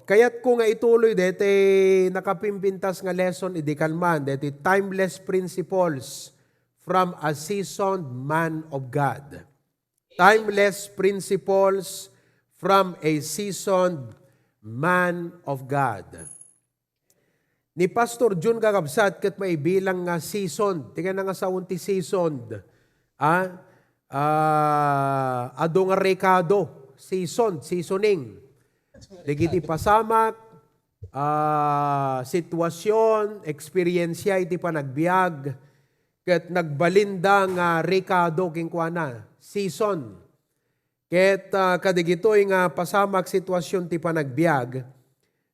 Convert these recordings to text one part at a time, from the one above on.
kaya't ko nga ituloy dete nakapimpintas nga lesson idikalman dete timeless principles from a seasoned man of God. Timeless principles from a seasoned man of God. Ni Pastor Jun kakabsat kat may bilang nga season. Tingnan na nga sa unti seasoned. Ado nga rekado. Seasoning. Digiti pasamak, sitwasyon, eksperyensya iti panagbiag, ket nagbalinda nga rekado kingkuana, season. Ket kadigitoy nga pasamak sitwasyon ti panagbiag,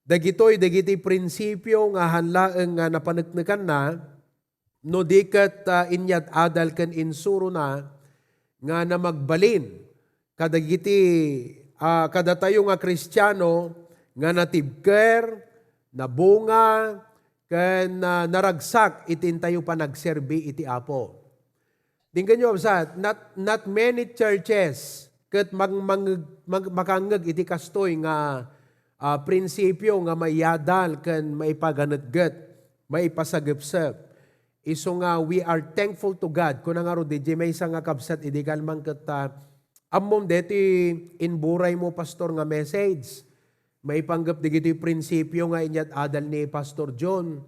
dagiti prinsipyo nga hanlaeng nga napaneknekan na, no di ket inyat adal ken insuro na, nga na magbalin, kadagiti kada tayo nga Kristiyano nga natibker, nabunga, ken naragsak itin tayo pa nagserbi iti Apo. Tingnan nyo, not many churches ket makangeg iti kastoy nga prinsipyo nga mayadal ken maipaganetget, maipasagepsep. Iso nga we are thankful to God. Kuna nga ro di may isa nga kabsat idikalman ket amom deti inburay mo pastor nga message. May panggap digiti prinsipyo nga inyat adal ni Pastor John.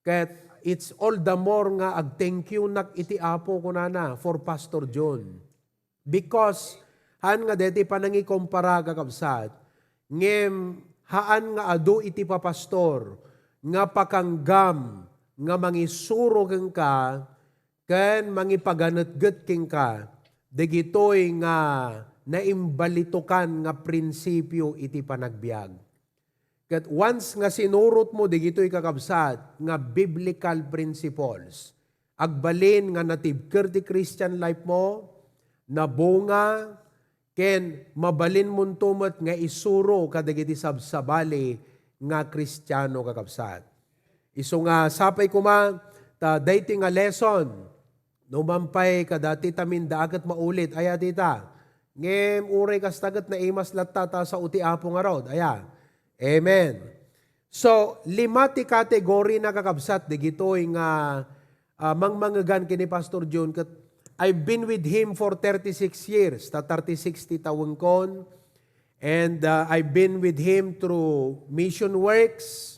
Ket it's all the more nga ag-thank you nak iti Apo kunana for Pastor John. Because haan nga deti panangi kompara kakabsat, ngem haan nga adu iti papastor, nga pakanggam, nga mangisuro keng ka, ken mangipaganetget keng ka, dagitoy nga naimbalitukan nga prinsipyo iti panagbiag. Ket once nga sinurot mo dagitoy kakabsat nga biblical principles, agbalin nga natibker ti Christian life mo, nabunga, ken mabalin mo tumot nga isuro kadagiti sabsabali nga Kristiyano kakabsat. Iso nga sapay kuma ta dayti nga lesson, numampay kadati tamin daagat maulit, aya tita. Ngem uray kastagat na imas latata sa uti apo nga rod, aya. Amen. So, 5 ti kategory na kakabsat, digitoy nga mangmangagan kini Pastor John, kat I've been with him for 36 years, 36 ti taweng kon, and I've been with him through mission works,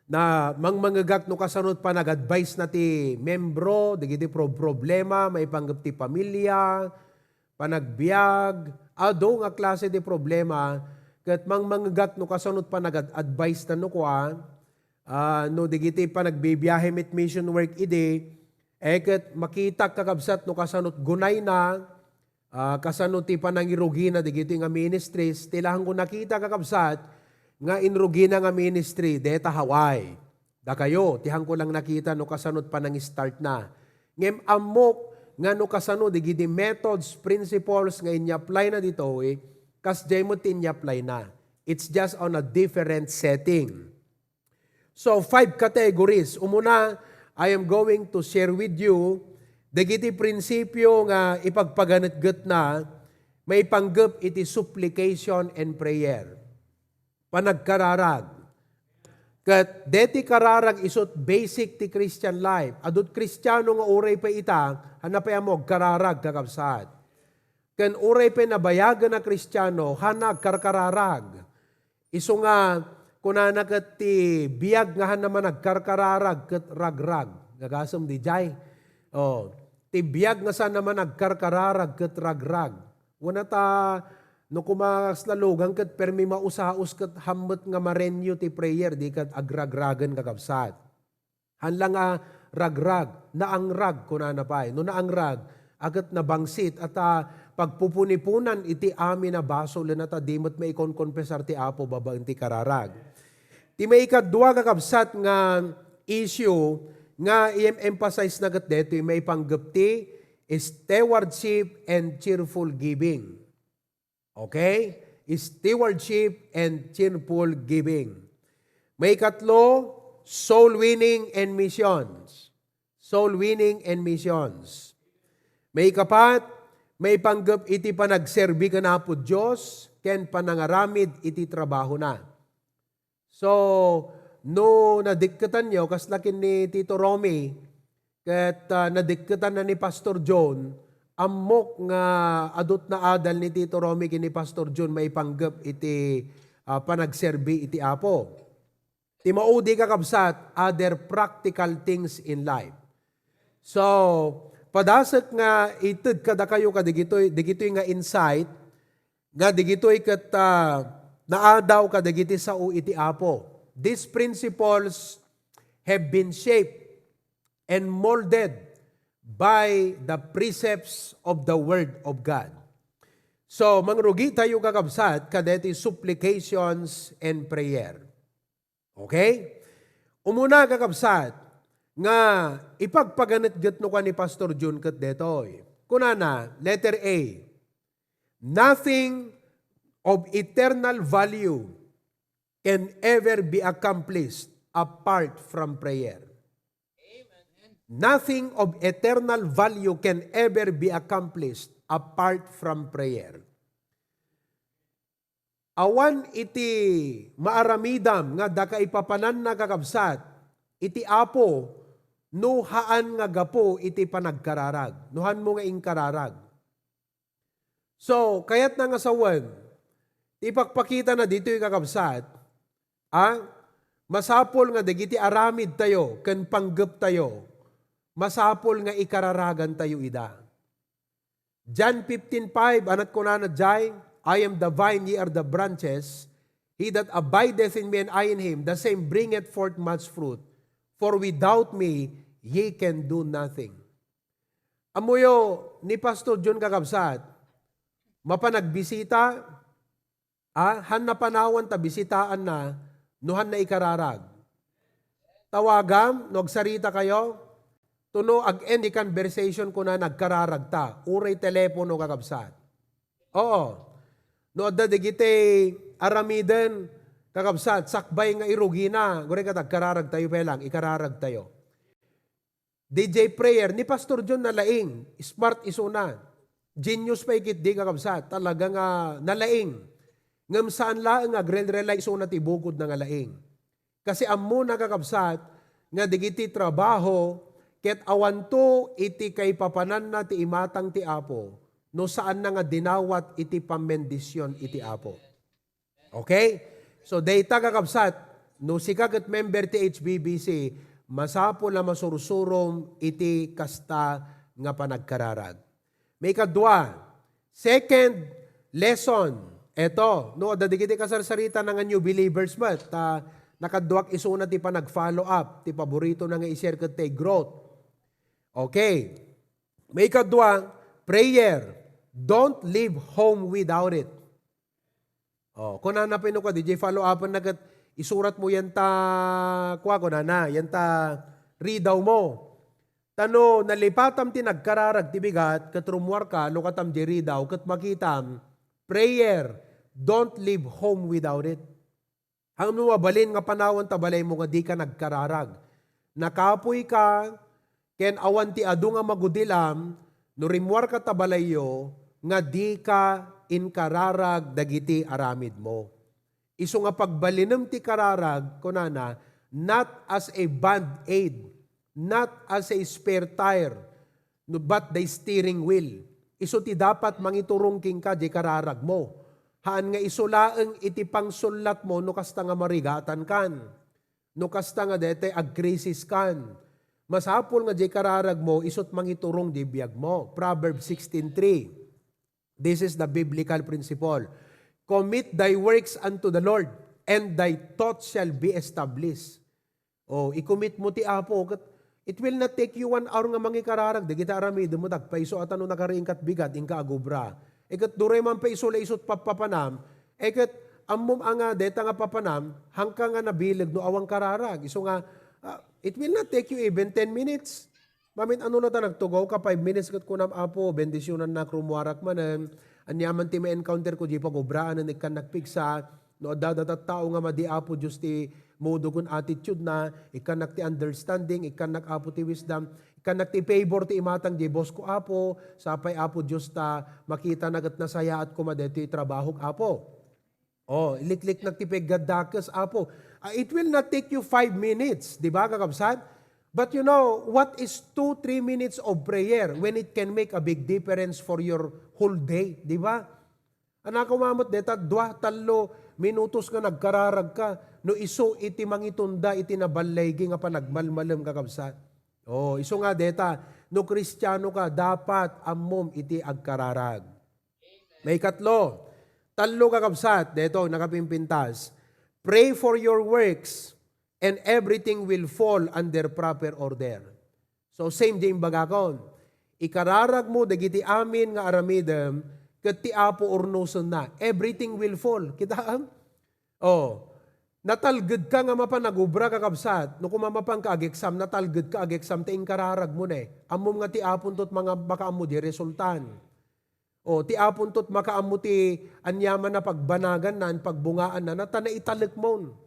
na mangmangagak no kasanot pa nag-advise na ti membro, digiti problema, may panggap ti pamilya, panagbiag, ado nga klase ti problema, kat mangmangagak no kasanot pa nag-advise na no kwa, no digiti pa nagbibiyahe mit mission work ide, kat makita kakabsat no kasanot gunay na, kasanot ti panangirugi na digiti nga ministries, tilahan ko nakita kakabsat, nga inrugi na nga ministry, deta Hawaii. Da kayo, tihang ko lang nakita no kasanot pa nang start na. Ngem amok nga no kasanot, digiti methods, principles nga inya-apply na dito, kas jay mo tinya-apply na. It's just on a different setting. So, 5 categories. Umuna, I am going to share with you, digiti prinsipyo nga ipagpaganetget na, may panggap iti supplication and prayer. Panagkararag. Kat deti kararag isot basic ti Christian life. Adot Kristiyano nga uray pa ita, hanapay mo kararag kakabsat. Ken uray pa nabayagan na Kristiyano, hanag karkararag. Iso nga, kunana kat ti biyag nga naman nagkarkararag kat ragrag. Gagasam di jay. Ti biyag nga saan naman nagkarkararag kat ragrag. Una ta, no kumaslalugang kat permi mausaos kat hamot nga marenyo ti prayer, di kat agragragan kakabsat. Hanlang ragrag, naangrag kunana pa'y. No naangrag, agat nabangsit at pagpupunipunan iti amin na baso na ta dimot may konkonpesar ti Apo babaeng ti kararag. Ti may ikadwa kakabsat nga issue nga i-emphasize na gat deto may panggap ti stewardship and cheerful giving. Okay? Stewardship and cheerful giving. May katlo, soul winning and missions. Soul winning and missions. May kapat, may panggap iti panagserbi ka na po Diyos, ken panangaramid iti trabaho na. So, no nadikketan nyo, kaslakin ni Tito Romy, ket nadikketan na ni Pastor John, amok nga adot na adal ni Tito Romy kini Pastor John may panggap iti panagserbi iti Apo. Ti maudi kakabsat, other practical things in life. So, padasek nga ited kada kayo digitoy nga insight, nga digitoy ket naadaw kadagiti sao iti Apo. These principles have been shaped and molded by the precepts of the Word of God. So, mangrugi tayo kakabsat, kadeti supplications and prayer. Okay? Umuna kakabsat, nga ipagpaganit-gat no ka ni Pastor Jun kat detoy. Kunana, letter A, nothing of eternal value can ever be accomplished apart from prayer. Nothing of eternal value can ever be accomplished apart from prayer. Awan iti maaramidam nga daka ipapanan na kakabsat, iti Apo, nuhaan nga gapo iti panagkararag. Nuhan mo nga inkararag. So, kayat na nga sawan, ipagpakita na dito yung kakabsat, masapol nga dagiti aramid tayo, ken panggap tayo, masapol nga ikararagan tayo ida. John 15:5, anat ko na jay, I am the vine, ye are the branches. He that abideth in me and I in him, the same bringeth forth much fruit. For without me, ye can do nothing. Amuyo ni Pastor John kakabsat, mapanagbisita, han na panawan ta bisitaan na, nuhan na ikararag. Tawagam, nagsarita kayo, tuno ag-end conversation ko na nagkararag ta. Uray telepono kakabsat. Oo. No adda digite aramiden kakabsat, sakbay nga irugi na. Gure ka tagkararag tayo pelang, ikararag tayo. DJ prayer, ni Pastor John nalaing, smart isuna. Genius pa ikit di kakabsat, talaga nga nalaing. Ngam saan laang agrel-relay isuna ti bukod na nga laing. Kasi ammo na kakabsat, nga digiti trabaho, ket awanto iti kay papanan na ti imatang ti Apo, no saan na nga dinawat iti pamendisyon iti Apo. Okay? So, data kakabsat, no si kagat member ti HBBC, masapo na masursurom iti kasta nga panagkararag. May kadwa, second lesson, eto, no, dadigiti kasarsarita ng new believers ba, nakadwak isuna ti pa nag-follow up, ti paborito na nga i-share kat tay growth. Okay. May kadwa, prayer. Don't leave home without it. Oh, kung nanapin ko, DJ follow up na kat isurat mo yan yan read daw mo. Tano, nalipatam ti nagkararag ti bigat, kat rumwar ka, lukatam di read daw, kat makitam, prayer, don't leave home without it. Ang mabalin nga panawan tabalay mo nga di ka nagkararag. Nakapoy ka, ken awan ti adu nga magudilam, no rimwar ka tabalayo, nga di ka inkararag dagiti aramid mo. Iso nga pagbalinam ti kararag, kunana, not as a band-aid, not as a spare tire, no, but the steering wheel. Iso ti dapat mangiturong king ka di kararag mo. Haan nga isulaeng iti pangsulat mo no kasta nga marigatan kan. No kasta nga dete agkrisis kan. Masapol nga di kararag mo, isot mangiturong di biyag mo. Proverbs 16:3. This is the biblical principle. Commit thy works unto the Lord, and thy thoughts shall be established. O, i-commit mo ti Apo. It will not take you 1 hour nga mangikararag. Di kita aramid mo, tagpaiso at ano nakariingkat bigat, ingka agubra. Ikat duray man pa iso la isot papapanam, ikat amom nga deta nga papanam, hangka nga nabilag no awang kararag. Iso nga, it will not take you even 10 minutes. Mamin ano na ta nagtugaw ka, 5 minutes kat kunam Apo, bendisyonan na krumuarak manan, anyaman ti may encounter ko, di pa gubraan na ikan nagpigsa, no dadatat tao nga madi Apo, just ti modo kun attitude na, ikan ti understanding, ikan Apo ti wisdom, kanak ti favor ti imatang di boss ko Apo, sapay Apo Diyos ta makita nagat nasaya at kumadeti trabaho Apo. Oh, iliklik nagtipig gadakas, Apo. It will not take you 5 minutes, di ba, kakabsat? But you know, what is 2-3 minutes of prayer when it can make a big difference for your whole day, di ba? Anak kumamot deta, 2-3 minutos nga nagkararag ka, no iso iti mangitunda iti nabalaygi nga pa nagmalmalem kakabsat. Oh, iso nga deta, no Kristiyano ka, dapat amom iti agkararag. May katlo, talo kakabsat, deto, nakapimpintas, pray for your works and everything will fall under proper order. So same din bagakon. Ikararag mo, dagiti amin nga aramidem, ket ti Apo urnuson na. Everything will fall. Kita am? Oh, natalged ka nga mapanagubra kakabsat, no kumamapang ka ag-exam, natalged ka ag-exam, ti inkararag mo na. Amom nga ti Apon tot mga makaamo di resultan. O, ti Apon tot makaamo ti anyaman na pagbanagan na, pagbungaan na, na italek mo,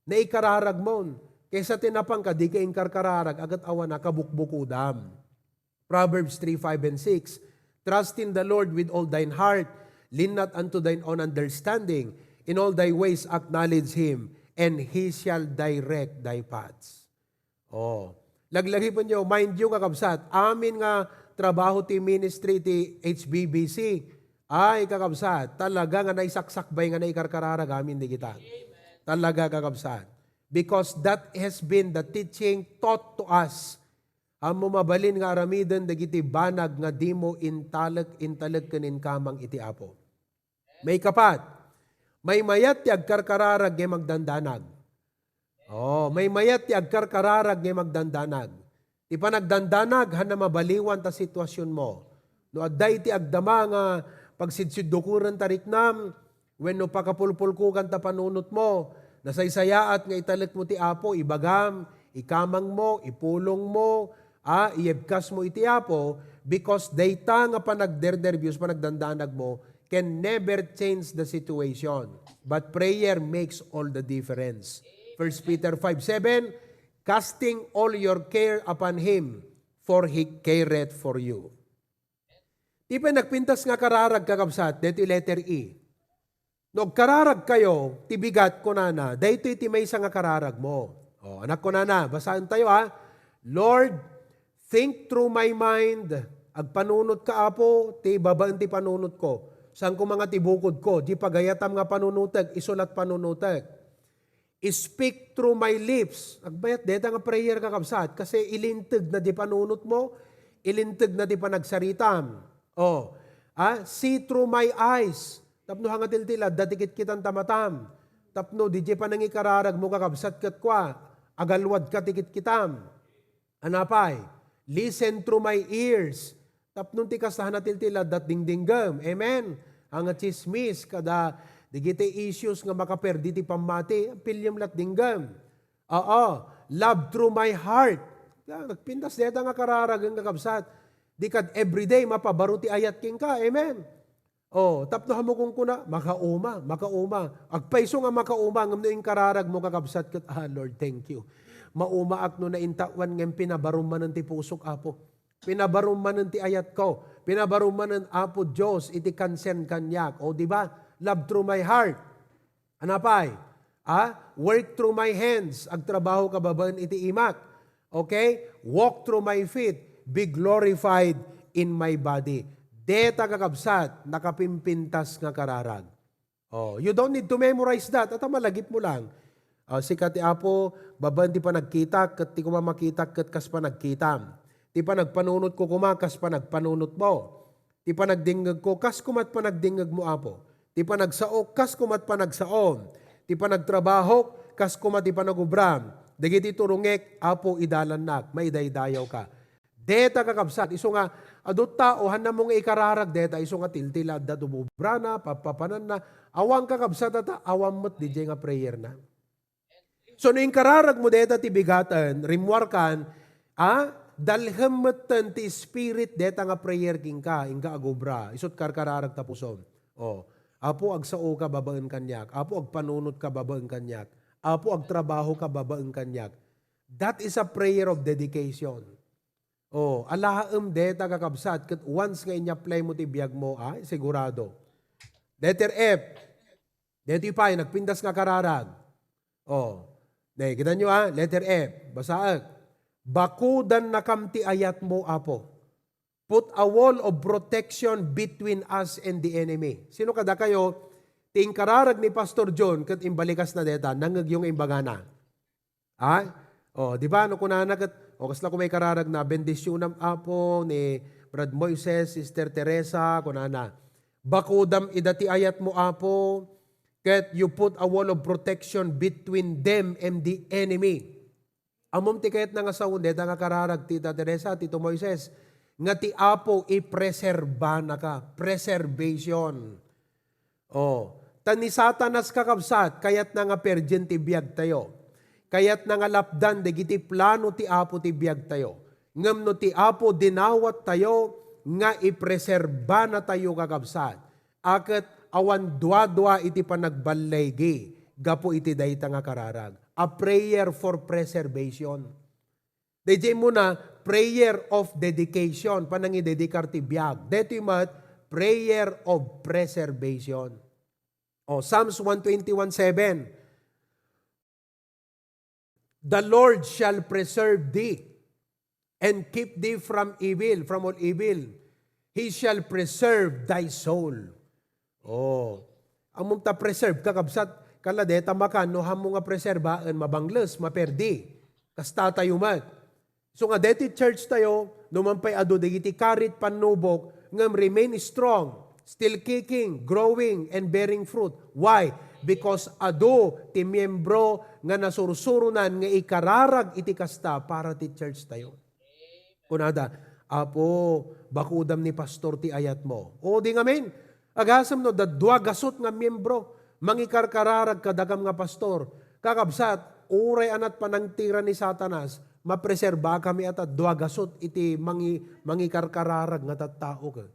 na ikararag mo. Kaysa tinapang ka, di ka inkarkararag, agat awan na kabukbukudam. Proverbs 3:5 and 6, trust in the Lord with all thine heart, lean not unto thine own understanding, in all thy ways acknowledge Him, and He shall direct thy paths. Oh, laglagi po nyo, mind you kakabsat, amin nga trabaho ti ministry ti HBBC, ay kakabsat, talaga nga naisaksakbay nga naikarkararag amin di kita. Talaga kakabsat. Because that has been the teaching taught to us. Amo mabalin nga aramiden dagiti banag nga dimo intaleg kanin kamang iti Apo. May kapat, may mayat ti agkarkararag nga magdandanag. Oh, may mayat ti agkarkararag nga magdandanag. Ti panagdandanag han na mabaliwan ta sitwasyon mo. No adday ti agdama nga pagsidsiddukuran tariknam, when no pakapulpulkukan ta panunot mo, nasaysayaat nga italek mo ti Apo, ibagam, ikamang mo, ipulong mo, iebkas mo iti Apo, because dayta nga panagderderbius, panagdandanag mo, can never change the situation. But prayer makes all the difference. 1 Peter 5:7, casting all your care upon Him, for He careth for you. Di pa nagpintas nga kararag kakabsat, dito letter E. No kararag kayo, tibigat ko na, dito iti may nga kararag mo. O, anak ko na, basahan tayo Lord, think through my mind, agpanunot ka Apo, ti babaan ti panunot ko. Saan ko mga tibukod ko, di pagayatam nga panunutag, isulat panunutag. Speak through my lips. Agbayat, deta nga prayer kakabsat, kasi ilintag na di panunot mo, ilintag na di panagsaritam. See through my eyes. Tapno hangatil-tila, datikit kitang tamatam. Tapno, di pa nangikararag mo kakabsat kat kwa, agalwad ka tikit kitam. Anapay, listen through my ears. Tapno ti kasahan natil-tila, dat dingdinggam. Amen. Ang chismis, kada digiti issues nga makaperdi ti pamati, pilyam lat dinggam. Love through my heart. Nagpintas deta nga kararag ang kakabsat. Di kad everyday mapabaro ti ayat king ka. Amen. Tapno hamukong kuna, makauma. Agpaiso nga makauma, ngam noing kararag mo kakabsat kat, Lord, thank you. Maumaak no na intawan ngam pinabaruman ti pusok Apo. Pinabaruman ti ayat ko. Pinabaruman Apo Diyos, iti kansen kanyak. Di ba? Love through my heart. Anapay? Work through my hands. Agtrabaho kababan iti imak. Okay? Walk through my feet. Be glorified in my body. Deta kakabsat, nakapimpintas nga kararag. You don't need to memorize that. At malagip mo lang. Sikat ti Apo, baban ti pa nagkita, kat ti kumamakita, kat kas pa nagkitam. Ti pa nagpanunot ko kumakas pa nagpanunot mo. Ti pa nagdingag ko, kas kumat pa nagdingag mo Apo. Ti pa nagsao, kas kumat pa nagsaom. Ti pa nagtrabaho, kas kumat ti pa nagubram. Dagiti turungek, Apo idalanak, maidaydayaw ka. Deta kakabsat, iso nga, adot tao, han na mong ikararag deta, iso nga tiltila, dadububra na, papapanan na, awang kakabsat ata, awang mo't DJ nga prayer na. So, no yung kararag mo deta tibigatan, rimwarkan, dalhem mo't ti spirit deta nga prayer king ka, inga agubra, isot kararag tapuson. Apo agsao ka babaan kanyak, Apo agpanunot ka babaan kanyak, Apo agtrabaho ka babaan kanyak. That is a prayer of dedication. Alahaem deta kakabsat, kat once nga inya-play mo ti biyag mo, sigurado. Letter F, Dito pa, nagpindas nga kararag. Kita nyo letter F, basaag. Bakudan na kamti ayat mo, Apo. Put a wall of protection between us and the enemy. Sino kada kayo, ting kararag ni Pastor John, kat imbalikas na deta, nangag yung imbagana. Di ba, kunana kat, kasla ko may kararag na, bendisyon ng Apo, ni Brad Moises, Sister Teresa, kunana. Bakudam idati ayat mo, Apo, kat you put a wall of protection between them and the enemy. Amom ti kayat nga sa undet, nga kararag, Tita Teresa, Tito Moises, nga ti Apo i-preserba na ka. Preservation. Tani satanas kakabsat, kayat na nga perjen ti biyag tayo. Kayat na nga lapdan, dagiti plano ti Apo ti biyag tayo. Ngam no ti Apo dinawat tayo, nga i-preserba na tayo kakabsat. Akat awan dwa-dwa iti panagbalaygi, gapo iti dayta nga kararag. A prayer for preservation. DJ mo na, prayer of dedication. Panang i-dedikar ti biyag. Dito yung prayer of preservation. Psalms 121:7. The Lord shall preserve thee and keep thee from evil, from all evil. He shall preserve thy soul. Among ta preserve, kakabsat, kaladeta makan, no hamo nga preserba, mabangles, maperdi. Kasta tayo mat. So nga deti church tayo, numampay ado digiti karit panubok, ngam remain strong, still kicking, growing, and bearing fruit. Why? Because ado ti miyembro nga nasursurunan nga ikararag iti kasta para ti church tayo. Kunada, Apo, bakudam ni pastor ti ayat mo. Di ngamin, agasam no, dadwa gasot nga miyembro, mangikarkararag kadagam nga pastor, kakabsat, uray anat panangtira ni Satanas, mapreserba kami at duagasot iti mangikarkararag nga tattao ka.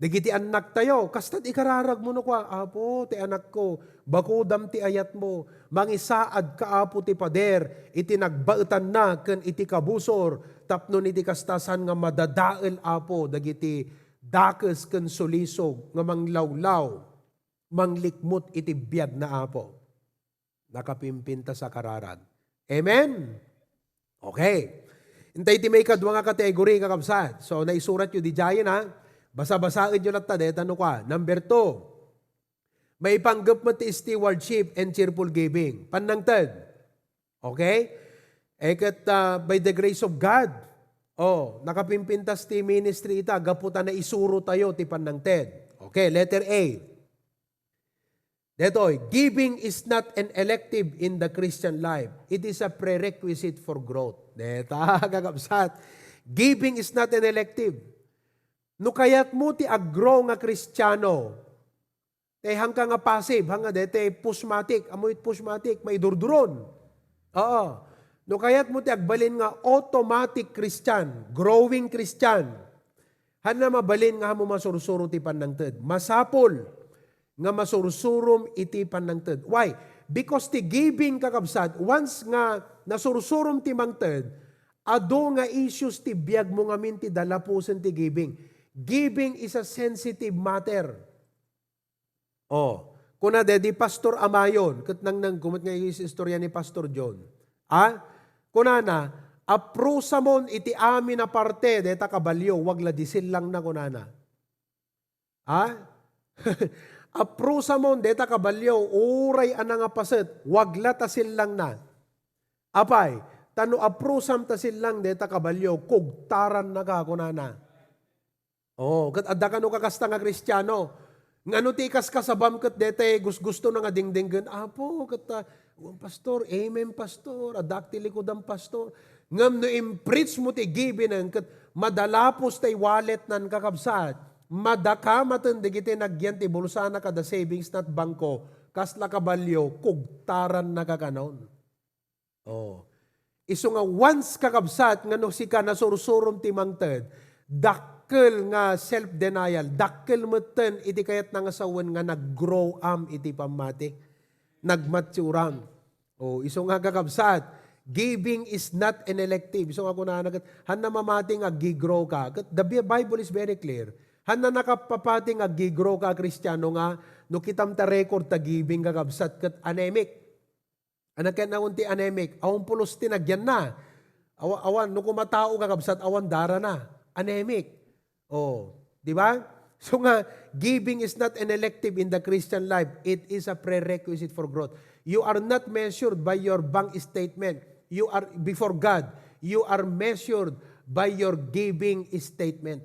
Digiti anak tayo, kastat ikararag mo no kwa, Apo, ti anak ko, bakudam ti ayat mo, mangisaad ka, Apo, ti pader, iti nagbaetan na, ken iti kabusor, tapnon iti kastasan nga madadael, Apo, dagiti dakes ken sulisog, nga manglawlaw, manglikmut iti biyag na, Apo. Nakapimpinta sa kararag. Amen? Okay. Intay ti may kadwa nga kategory kakabsat. So, naisurat yun di jayan ha. Basa-basain yun at tadet. Ano ka? Number 2. May panggap mo ti stewardship and cheerful giving. Panangtad. Okay? Ekat by the grace of God. Nakapimpintas ti ministry ita. Gaputan na isuro tayo ti panangtad. Okay, letter A. Detoy, giving is not an elective in the Christian life. It is a prerequisite for growth. Deta, kakabsat. Giving is not an elective. No kayat mo ti aggrow nga Kristiyano, hangka nga passive, hanga dete pushmatic, amoy pushmatic, may durduron. No kayat mo ti agbalin nga automatic Christian, growing Christian, hana mabalin nga mo masursuro ti panangted. Masapol nga masursurom iti panangted. Why? Because ti giving kakabsat, once nga nasursurom ti mangted, ado nga issues ti biyag mo nga minti dalapusen ti giving. Giving is a sensitive matter. Kuna di Pastor Amayon, kat nang gumat nga yung istorya ni Pastor John. Kuna na, aprusamon iti amin na parte, deta kabalyo, wag ladisil lang na kunana. Aprusamon, deta kabalyo, uray anang apaset, wag latasil lang na. Apay, tano aprusam tasil lang, deta kabalyo, kugtaran na ka kunana. Kat adda ka no kakasta nga Kristiyano, ngano ti ikas kasabam kat dete gusto na nga dingdinggan, Apo, kat pastor, amen pastor, adak ti likod ang pastor, ngam no impreach mo ti gibin, kat madalapos tay wallet nan kakabsat, madakamatan digiti nagyan ti bulsa na kada savings nat bangko, kasla kabalyo, kugtaran na kakanon. Iso nga once kakabsat, ngano si ka nasursurom ti mangted, dakkel nga self-denial, dakkel meten iti kayat nga sawen nga nag-grow iti pamatik, nagmatsuram. Iso nga kakabsat, giving is not an elective. Iso nga kunahan hana mamating ag-grow ka. The Bible is very clear. Hana nakapapating ag-grow ka Kristiyano nga, no kitam ta record ta giving kakabsat kat anemic. Anak ken naun ti anemic, awan pulos ti nagyan na. Awan, no kumatao kakabsat, awan dara na. Anemic. Oh, di ba? So nga, giving is not an elective in the Christian life. It is a prerequisite for growth. You are not measured by your bank statement. You are, before God, you are measured by your giving statement.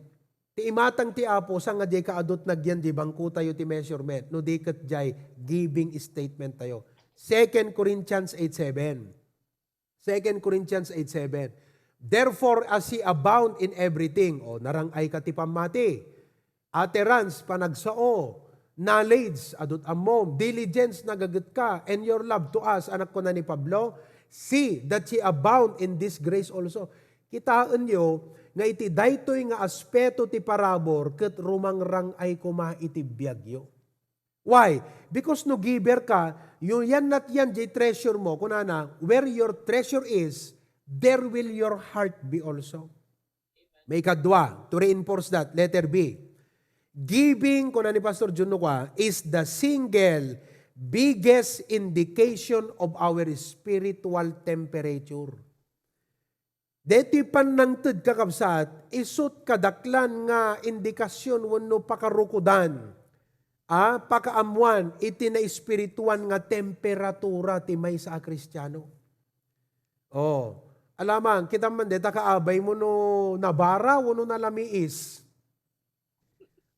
Ti imatang ti apo, sa nga di kaadot nagyan, di bangko tayo ti measurement. No di kat jay, giving statement tayo. 2 Corinthians 8:7. 2 Corinthians 8:7. Therefore, as ye abound in everything, o narang ay katipamati, utterance, panagsao, knowledge, adot amom, diligence, nagagat ka, and your love to us, anak ko na ni Pablo, see that ye abound in this grace also. Kitaan nyo, nga iti daytoy nga aspeto ti parabor, ket rumangrang ay kumaitibiyag yo. Why? Because no giver ka, yung yan not yan, jay treasure mo, kunana, where your treasure is, there will your heart be also. May kadwa, to reinforce that, letter B. Giving, kuna ni Pastor Juno kwa, is the single biggest indication of our spiritual temperature. Deti panangtid kakabsat, isut kadaklan nga indikasyon wano pakarukudan, pakaamuan, iti na espirituan nga temperatura ti may sa Kristiyano. Oh, alamang, kita man deta kaabay mo no nabara, wano nalamiis.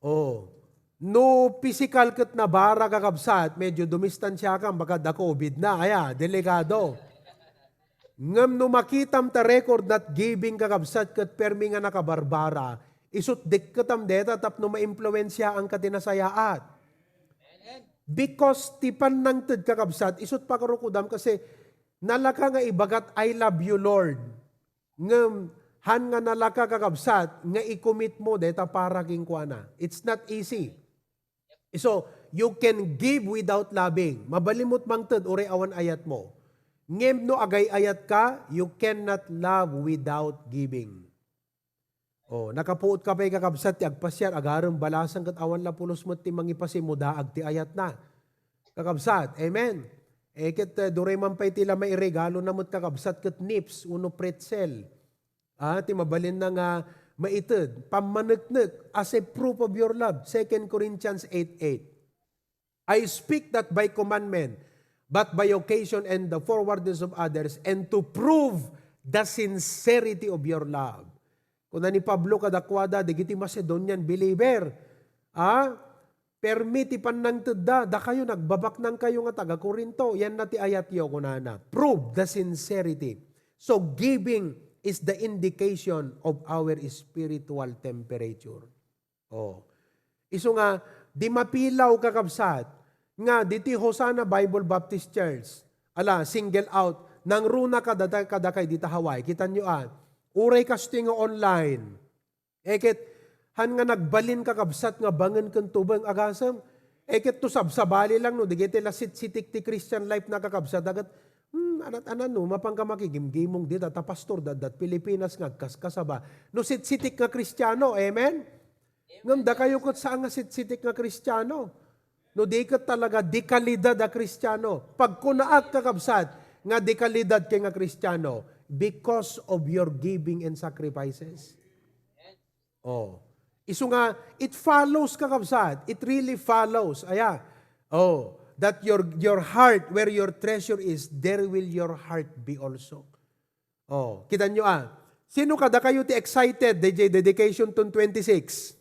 Oh, no physical kat nabara kakabsat, medyo dumistansya kang baka da COVID na, delikado. Ngam no makitam ta record that giving kakabsat kat permi nga nakabarbara, isut dikkatam deta tap no maimpluwensya ang katinasayaat. Because tipan nang tid kakabsat, isut pakarukudam kasi nalaka nga ibagat I love you Lord. Ngam han nga nalaka kakabsat, nga i-commit mo deta para kingkwana. It's not easy. So, you can give without loving. Mabalimot mang tid, uri awan ayat mo. Ngem no agay ayat ka, you cannot love without giving. Oh, nakapuot ka pa'y kakabsat, ti agpasyar, agarang balasang kat awan la pulos mo ti mangipasimuda, agti ayat na. Kakabsat, amen. Ket duray man pa'y tila may regalo na mo't kakabsat kat nips, uno pretzel. Ti mabalin na nga maitid, pamanagnak as a proof of your love. 2 Corinthians 8:8. I speak that by commandment, but by occasion and the forwardness of others, and to prove the sincerity of your love. Kung ni Pablo kadakwada, digiti Macedonian believer, permiti panang tudda, da kayo nagbabak nang kayo nga taga Corinto, yan na ti ayat yo kunana. Prove the sincerity. So giving is the indication of our spiritual temperature. Oh. Iso nga, di mapilaw kakabsat, nga diti Hosanna Bible Baptist Church, single out, nang runa kadakay dita Hawaii, kita nyo uray kasti nga online, eket, han nga nagbalin kakabsat nga bangan kang tubang agasam, eket to sabsabali lang no, digiti lasit sitik ti Christian life na kakabsat, agat, anat-anan no, mapangka makigimgimong dita, ta pastor, dadat Pilipinas nga, kaskasaba, no sitik nga Kristiyano, amen? Ngamda kayo kot saan nga sitik nga Kristiyano, no di ka talaga dekalidad a Kristiyano. Pag kunaak kakabsat, nga dekalidad kay nga Kristiyano, because of your giving and sacrifices. Oh. Iso nga, it follows kakabsat. It really follows. That your heart, where your treasure is, there will your heart be also. Oh, kita nyo sino kada kayo ti excited, DJ Dedication 26?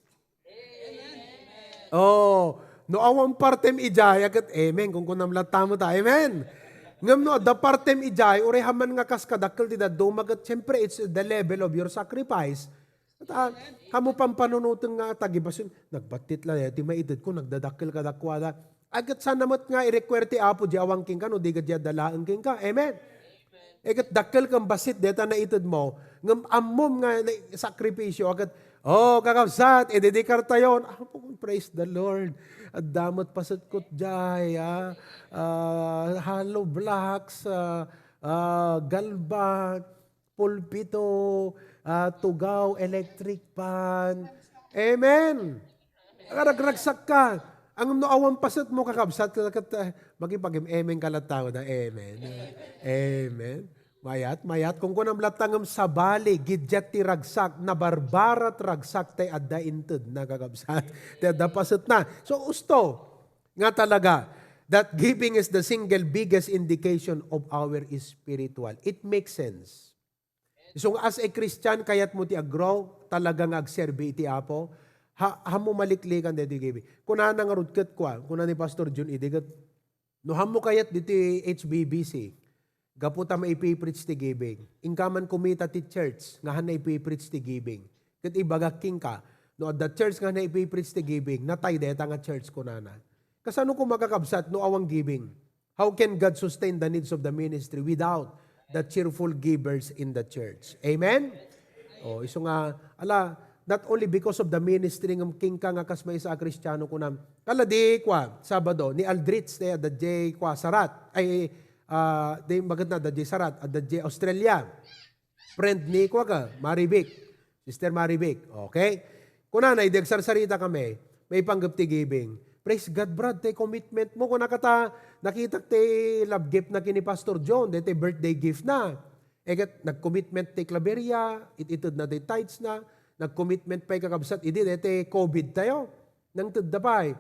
Oh, no awang partem ijay, agat amen, kung kunamlat tamo ta, amen. Ngam no, the partem ijay, urehaman nga kaskadakkel ti daddo, magat, siyempre, it's the level of your sacrifice. At kamo pampanunutang nga tagibasun, nagbatit lang, ti maidid ko, nagdadakkel kadakwada. Agat sanamat nga i-require ti apo, di awang king ka, no, di gadya dalaan king ka, amen. Agat dakkel kang basit, deta na itid mo, ngam amom nga sakripisyo, agat, kakabsat, ededikar tayon. Praise the Lord. At damot pasat kot jay, hollow blocks, galbat, pulpito, tugaw, electric pan. Amen. Ragragsak ka. Ang noawang pasat mo kakabsat, magipag-emeng kalatao na amen. Amen. Mayat, kung kunam latangam sa bali, gidyat ti ragsak, na barbarat ragsak tay adda inted na kakabsat. Tay adda pasat na. So usto, nga talaga, that giving is the single biggest indication of our spiritual. It makes sense. So as a Christian, kayat mo ti agrow, talagang agserbi iti Apo, hamo maliklikan dito giving. Kuna nang rudket kwa, kuna ni Pastor John idigat, no hamo kayat dito HBBC, gaputa maipipreach ti giving. Ingkaman kumita ti church, nga na ipipreach ti giving. Kat ibagaking ka, no at the church nga na ipipreach ti giving, natay deta nga church kunana. Kasano ko magakabsat no awang giving? How can God sustain the needs of the ministry without the cheerful givers in the church? Amen? O, iso nga, not only because of the ministry ng king ka nga kasmay sa Kristiyano ko na, kala di kwa, Sabado, ni Aldrich, da J kwa, Sarat, di magad na, da J Sarat, da J Australia, friend ni kwa ka, Maribik, Sister Maribik, okay? Kuna na, idagsarsarita kami, may panggap ti giving. Praise God, Brad, tay commitment mo. Kung nakita tay love gift na kini Pastor John, tay birthday gift na. Nag-commitment tay Claveria, ititod na tay tithes na, nag-commitment pa'y kakabsat, idi, tay COVID tayo. Nang tudapay.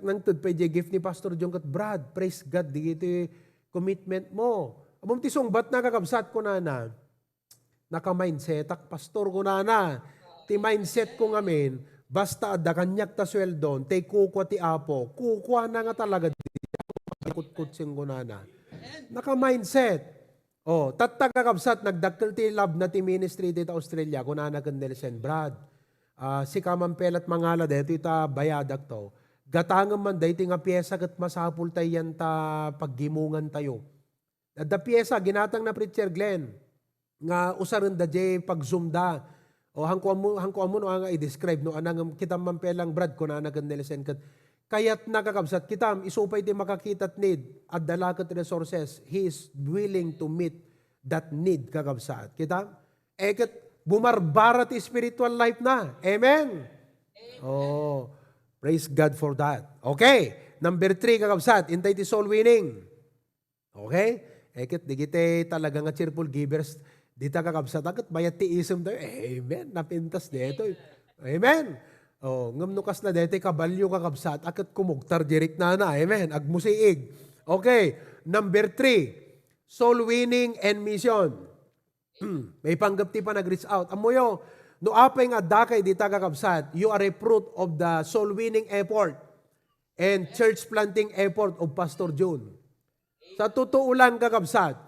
Nang tudapay jay gift ni Pastor John kat Brad, praise God, di ito commitment mo. Among tisong bat na kakabsat ko na naka-mindset, pastor ko na, ti mindset ko ngamin, basta da kanyak ta sweldon, tay kukwa ti Apo, kukwa na nga talaga di kutsing ko na. Naka-mindset. O, tatagakabsat, nagdakkel ti love na ti ministry dito Australia, kung na nagandelsen, Brad, si kamampelat mangala dito, ita bayadak to. Gatangam man dito nga pyesa kat masapul tayo yan ta paggimungan tayo. At da pyesa, ginatang na preacher Glenn, nga usaran da jay pag-zoom da, o hangko mo no nga i-describe no anang kitam mampelang Brad ko na nagandelesen kat kayat nakakabsat kitam isupay ti makakitat need at dalakat resources he is willing to meet that need kakabsat kitam ket bumarbara ti spiritual life na amen. Oh, praise God for that. Okay, number 3 kakabsat intay ti soul winning. Okay, ket digite talaga nga cheerful givers. Dita kakabsat agad, bayat ti isem tayo. Amen. Napintas dito. Amen. O, ngamnukas na dito, kabalyo kakabsat, akat kumugtar jerik na. Amen. Agmusiig. Okay. Number 3, soul winning and mission. May panggap ti pa nag-reach out. Amoyo, no apay nga dakay dita kakabsat, you are a fruit of the soul winning effort and church planting effort of Pastor June. Sa totoo lang kakabsat,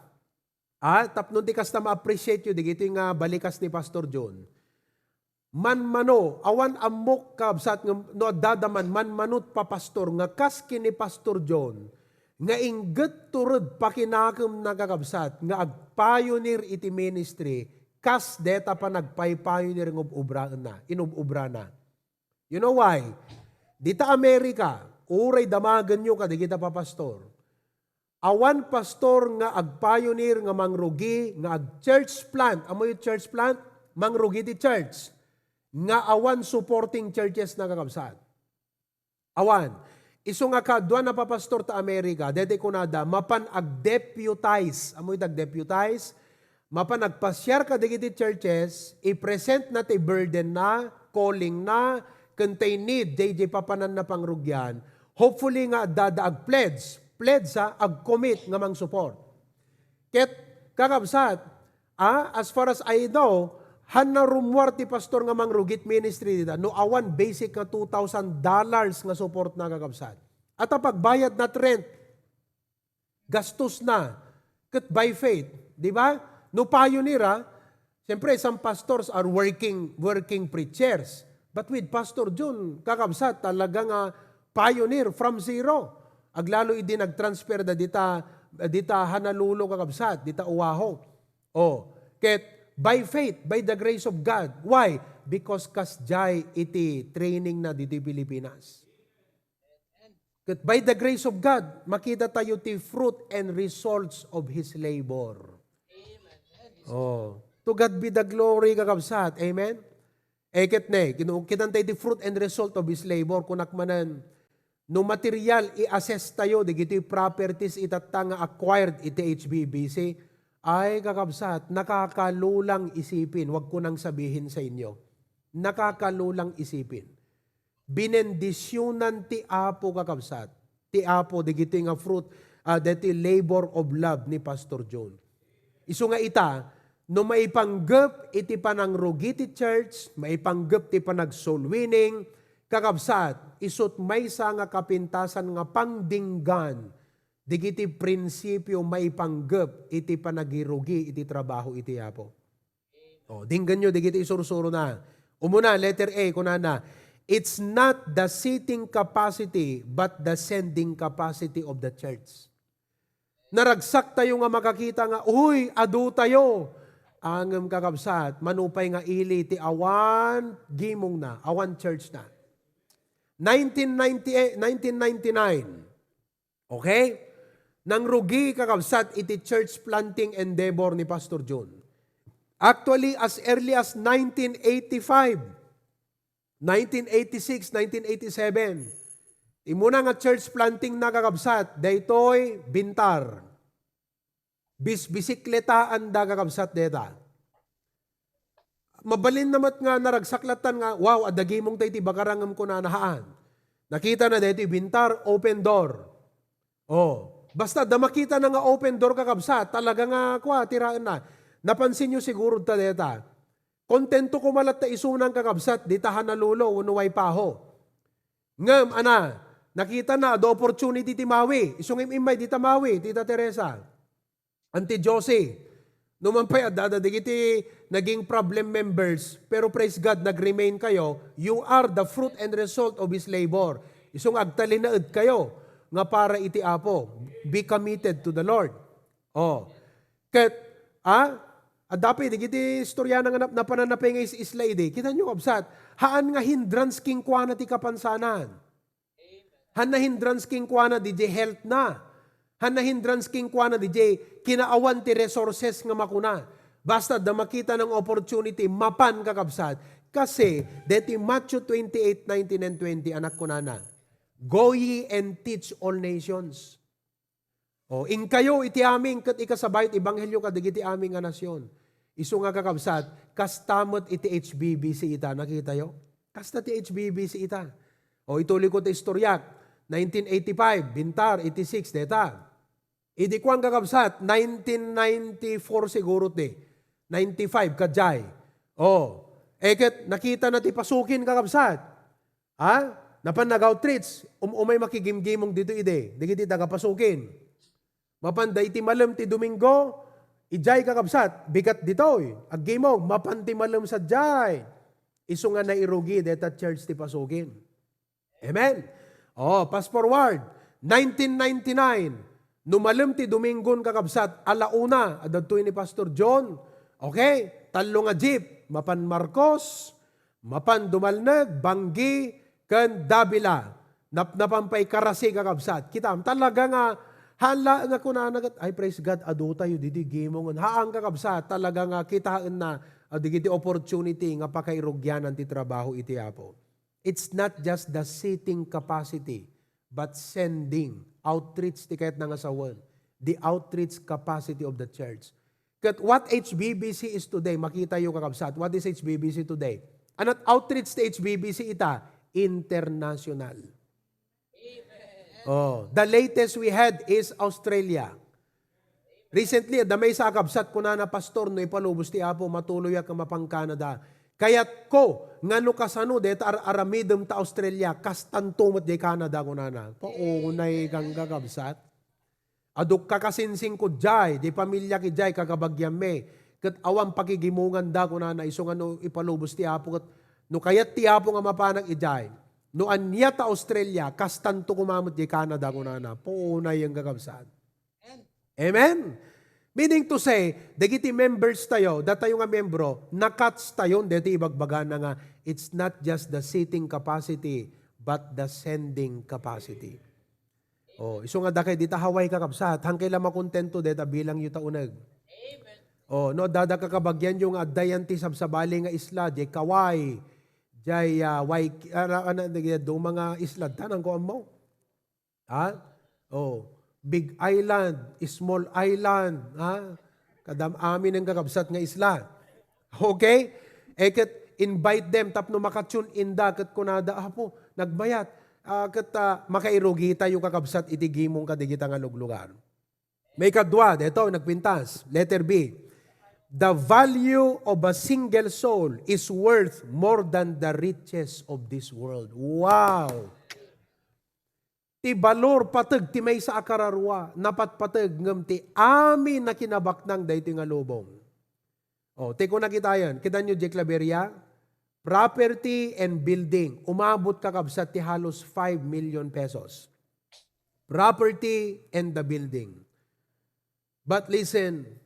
tapnon ti kas na ma-appreciate yun, digito yung balikas ni Pastor John. Man-mano, awan amok kabsat, no dadaman, man-manot pa pastor, nga kas kini Pastor John, nga ingget turod pakinakam na kakabsat, nga ag-pioneer iti ministry, kas deta pa nagpay-pioneer ng inububra na. You know why? Dita Amerika, uray damagan nyo ka, digita pa pastor. Awan pastor nga ag-pioneer nga mangrugi nga ag-church plant. Amo yung church plant? Mangrugi ti church. Nga awan supporting churches na kakabsat. Awan. Iso nga kadwa na pa pastor ta Amerika, dede ko nada, mapan ag-deputize. Amo yung ag-deputize? Mapan agpasyar ka digiti churches, i-present na ti burden na, calling na, kantay need, DJ papanan na pangrugyan. Hopefully nga dadaag pledge sa ag-commit nga mang support. Ket kakabsat, as far as I know, hana rumwar ti pastor nga mang rugit ministry dita, no awan basic nga $2,000 nga support na kakabsat. At pagbayad na rent, gastos na, ket by faith, di ba? No pioneer, siyempre some pastors are working preachers. But with Pastor John, kakabsat, talagang pioneer from zero. Aglalo idi nag-transfer da dita hanalulo kakabsat, dita uwaho. Ket by faith, by the grace of God. Why? Because kasjay iti training na dito Pilipinas. Ket by the grace of God, makita tayo ti fruit and results of His labor. To God be the glory kakabsat. Amen? Eket ne, kitan tayo ti fruit and result of His labor, kunakmanan, no material i-assess tayo, digiti properties itatang acquired iti HBBC, ay kakabsat, nakakalulang isipin. Huwag ko nang sabihin sa inyo. Nakakalulang isipin. Binendisyunan ti Apo kakabsat. Ti Apo, digiti nga fruit, deti labor of love ni Pastor John. Isu nga ita, no maipanggap iti panangrugi ti church, maipanggap ti panag soul winning, kakabsat, isut maysa nga kapintasan nga pangdinggan, digiti prinsipyo maipanggap iti panagirugi iti trabaho iti Apo. O, dinggan nyo, digiti isurusuro na. Umuna, letter A, kunana, it's not the seating capacity, but the sending capacity of the church. Naragsak tayo nga makakita nga, uy, adu tayo. Ang kakabsat, manupay nga ili ti awan, gimong na, awan church na. 1999, okay? Nang rugi kakabsat iti church planting endeavor ni Pastor John. Actually, as early as 1985, 1986, 1987, imuna nga church planting na kakabsat, daytoy bintar. Bisikletaan da kakabsat deta. Mabalin namat nga naragsaklatan nga, wow, adagi mong tayo ti bakarangam ko na nahaan. Nakita na dito, bintar, open door. Oh, basta da makita na nga open door kakabsat, talaga nga tiraan na. Napansin nyo siguro ta deta. Kontento ko malat ta isunang kakabsat, ditahan na lulo, unuway paho. Ngam, nakita na, do opportunity ti Mawi. Isungim imay, dita Mawi, Tita Teresa. Auntie Josie. Numampay, dadadigiti naging problem members, pero praise God, nag-remain kayo. You are the fruit and result of His labor. Isung agtalinaed kayo, nga para iti Apo. Be committed to the Lord. Oh. Ket, dapat, digiti istorya nga napananapay nga isla ide. Kita nyo, kabsat, haan nga hindrance king kwa na ti kapansanan. Han na hindrance king kwa na di health na. Han na hindrance king kwa na di kinaawan ti resources nga makuna. Basta da makita ng opportunity, mapan kakabsat. Kasi, deti Matthew 28, 19 and 20, anak ko na. Go ye and teach all nations. O, in kayo iti aming kat ikasabayt ibanghelyo kadigiti aming nga nasyon. Isu nga kakabsat, kastamot iti HBBC ita. Nakita yo? Kasta ti HBBC ita. O, ituloy ko ti istoryak. 1985, bintar, 86, deta. Idi ko ang kakabsat, 1994 siguro ti. 95, kajay. O, eket, nakita na ti pasukin kakabsat. Napan nag-outreach, umay makigimgimong dito ide. Digiti tagapasukin. Mapanda iti malam ti Domingo, ijay kakabsat, bigat ditoy. Aggimog, mapan ti malam sa jay. Isu nga nairugi, deta church ti pasukin. Amen? Fast forward, 1999, numalam ti Domingon kakabsat, alauna, adadtoy ni Pastor John. Okay, talo nga jeep, mapan Marcos, mapan Dumalnag, Banggi, kan Davila. Napampay karasi kakabsat. Kitam, talaga nga, hala nga kunanagat, ay praise God, adu tayo, didi gimongon. Haang kakabsat, talaga nga kitaan na, digiti opportunity nga pakairugyanan ti trabaho iti Apo. It's not just the seating capacity, but sending, outreach ti kahit nga sawan. The outreach capacity of the church. Kat what HBBC is today, makita yung kakabsat, what is HBBC today? Anat outreach ti HBBC ita, international. The latest we had is Australia. Recently, damay sa kakabsat ko na pastor no ipalubos ti Apo, matuloy ka mapang Canada. Kayat ko, ngano kasano, deta aramidem ta Australia, kastantumot di Canada ko na. Paunay kang kakabsat. Aduk kakasinsing ko jay, di pamilya ki jay, kakabagyam me. Kat awang pakigimungan da ko na, iso nga no ipalubos ti Apo, kat no kayat ti Apo nga mapanag ijay. No anya ta Australia, kastanto kumamot di Canada ko na. Paunay ang kakabsat. Amen? Meaning to say, dagiti members tayo, tayo nga membro, nakats tayo, dati ibagbaga na nga, it's not just the seating capacity, but the sending capacity. Iso nga dakay, dita Hawaii kakabsat, hangkay lang makontento, dita bilang yuta unag. No, dada kakabagyan yung adayan ti sabsabali nga isla, di kaway, jay, do mga isla, tanang ko mo. Ha? Oh, big island, small island, ha? Kadam amin ang kakabsat nga isla. Okay? Eket invite them tapno makatune inda ket kunada apo nagbayat. Ket makairugi tayo kakabsat iti gimong kadigita nga luglugar. May kadwa, ito nagpintas. Letter B. The value of a single soul is worth more than the riches of this world. Wow! Ti balor pateg ti may sa akararwa, napat pateg ngem ti amin na kinabaknang dayti nga lubong. O, ti ko nakita yan. Kita nyo, Jake Laberia? Property and building. Umabot kakabsat ti halos 5 million pesos. Property and the building. But listen,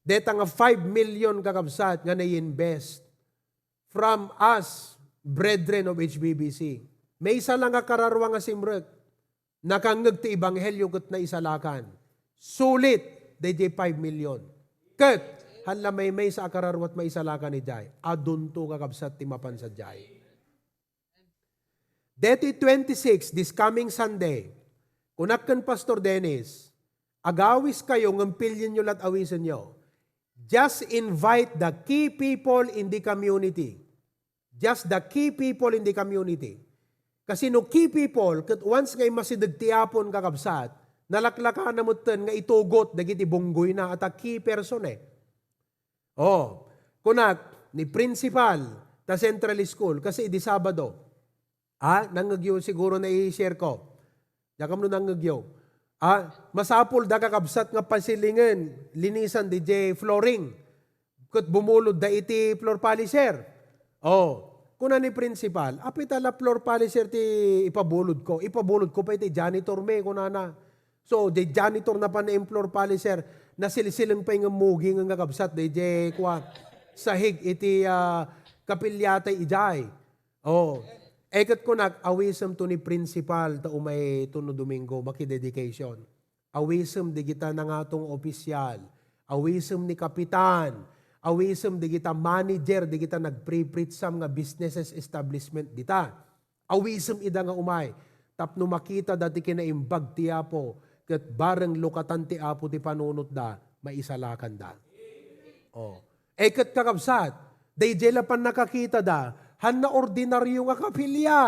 deta nga 5 million kakabsat nga na-invest from us, brethren of HBBC. May isa lang nga kararwa nga simrek. Nakangag ti ibanghelyo kat na isalakan. Sulit, DJ 5 million. Kat, hala may sa akararwat may isalakan ni Jai. Adunto kakabsat ti mapan sa Jai. Deti 26, this coming Sunday, kunakkan Pastor Dennis, agawis kayo ng pilyon nyo lat awisan nyo. Just invite the key people in the community. Just the key people in the community. Kasi no key people, kat once ngay masidagtiapon kakabsat, nalaklakan na mo nga itugot, dagiti bunggoy na at a key person eh. Oh, kunak, ni principal, ta central school, kasi di Sabado. Nangagyo siguro na i-share ko. Yakam no nangagyo. Masapol da kakabsat nga pasilingan, linisan DJ flooring. Kat bumulod da iti floor polisher. Oh, kuna ni principal, apitala floor polisher ti ipabulod ko. Ipabulod ko pa iti janitor me, kuna na. So, di janitor na pa na floor polisher, na silisilang pa yung mugi ng kakabsat, DJ kwa, sahig iti kapilyatay ijay. Oh, ekat ko awisam to ni principal ta umay tuno Domingo, makidedication. Awisam di kita na nga tong opisyal. Awisam ni kapitan. Awisam di kita manager, di kita nag-pre-preach sam nga businesses establishment dita. Awisam ida nga umay. Tapno makita dati kinaimbag ti Apo, kat bareng lukatan ti Apo ti panunot da, maisalakan da. Oh. Ekat kakabsat, DJ la pan nakakita da, han na ordinaryo nga kapilya.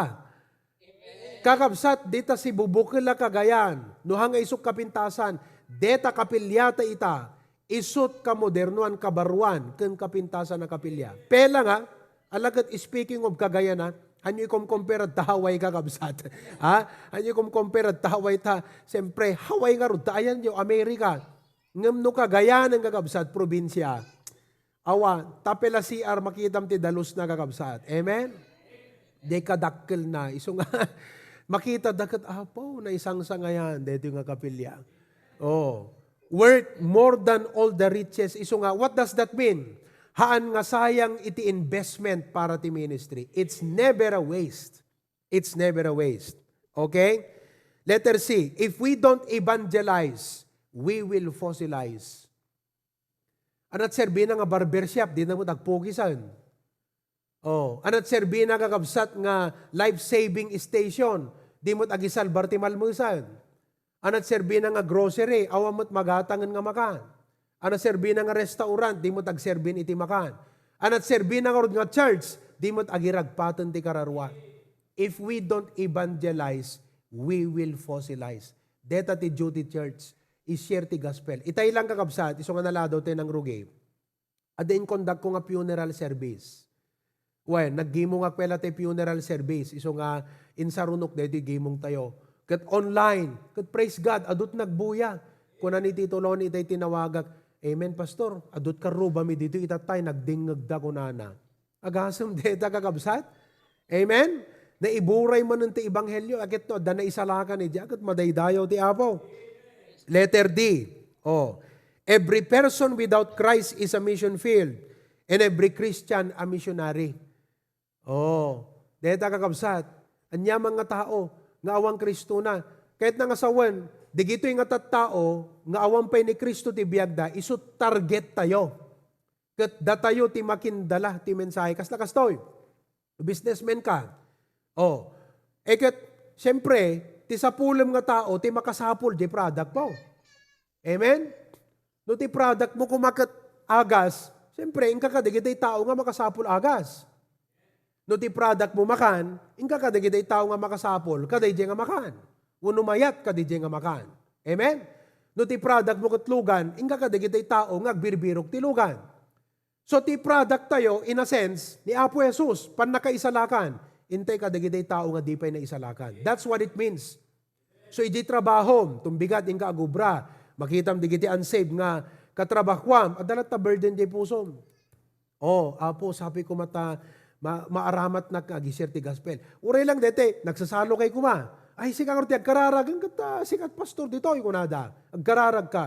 Kakabsat, dita si bubukil la kagayan, no hanga isok kapintasan, deta kapilyata ita, isot ka modernuan kabaruan, ken kapintasan na kapilya. Pela nga, alagat speaking of kagayan ha, hanyo compare at tahaway kakabsat. Hanyo compare at tahaway ta, siyempre, Hawaii nga ro, ayan yung Amerika. Ngam no kagayan ng kakabsat, probinsya. Awa, tapela CR makitam ti dalus na kakabsat. Amen? Di kadakkel na. Iso nga, makita dakat apo na isang sangayan. Dito nga kapilya. Oh, worth more than all the riches. Iso nga, what does that mean? Haan nga sayang iti investment para ti ministry. It's never a waste. It's never a waste. Okay? Letter C, if we don't evangelize, we will fossilize. Anat serbi na nga barbershop, di na mo tagpugisan. Oh, anat serbi na kakabsat nga life-saving station, di mo tagisal bartimalmusan. Anat serbi na nga grocery, awam mo't magatangan nga makan. Anat serbi na nga restaurant, di mo tagserbin iti makan. Anat serbi na nga church, di mo agiragpatan ti kararwa. If we don't evangelize, we will fossilize. Deta ti duty church, i-share ti gospel. Itay lang kakabsat, iso nga nalado tayo ng rugi. Adain conduct ko nga funeral service. Well, naggimo nga kwela tayo funeral service. Iso nga insarunok dito gimong tayo. Kat online, kat praise God, adut nagbuya. Kuna ni Tito Loni itay tinawagak, Amen, Pastor, adut karuba mi dito itatay, nagdingag da kunana. Agasam deta kakabsat. Amen? Naiburay man ng ti ibanghelyo, agit no, da na isalakan ni Jagat, madaydayaw ti Apo. Letter D. Oh, every person without Christ is a mission field and every Christian a missionary. Oh, deta kakabsat. Anya mga tao nga awang Kristo na. Kahit nga sawan, digito yung tao nga awang pay ni Kristo ti biyagda, iso target tayo. Kat datayo ti makindala ti mensahe. Kas nakastoy. Businessman ka. Oh, kat siyempre, ti sapulem nga tao, ti makasapul, di product mo. Amen? No ti product mo kumakat agas, siyempre, inka ka digitay tao nga makasapul agas. No ti product mo makan, inka ka digitay tao nga makasapul, kaday nga makan. Unumayat kaday nga makan. Amen? No ti product mo katlugan, inka ka digitay tao nga agbirbirok tilugan. So ti product tayo, in a sense, ni Apo Jesus, pan nakaisalakan, intay ka digitay tao nga di pa'y naisalakan. That's what it means. So iji trabahom, tumbigat inka agubra, makitam digiti unsaved nga katrabakwam, adalat ta burden di pusom. Apo, sabi ko maaramat na kagisir ti gospel. Uray lang dete, nagsasalo kay kuma. Ay, sikang orti, agkararag, sikat pastor dito, yung kunada. Agkararag ka.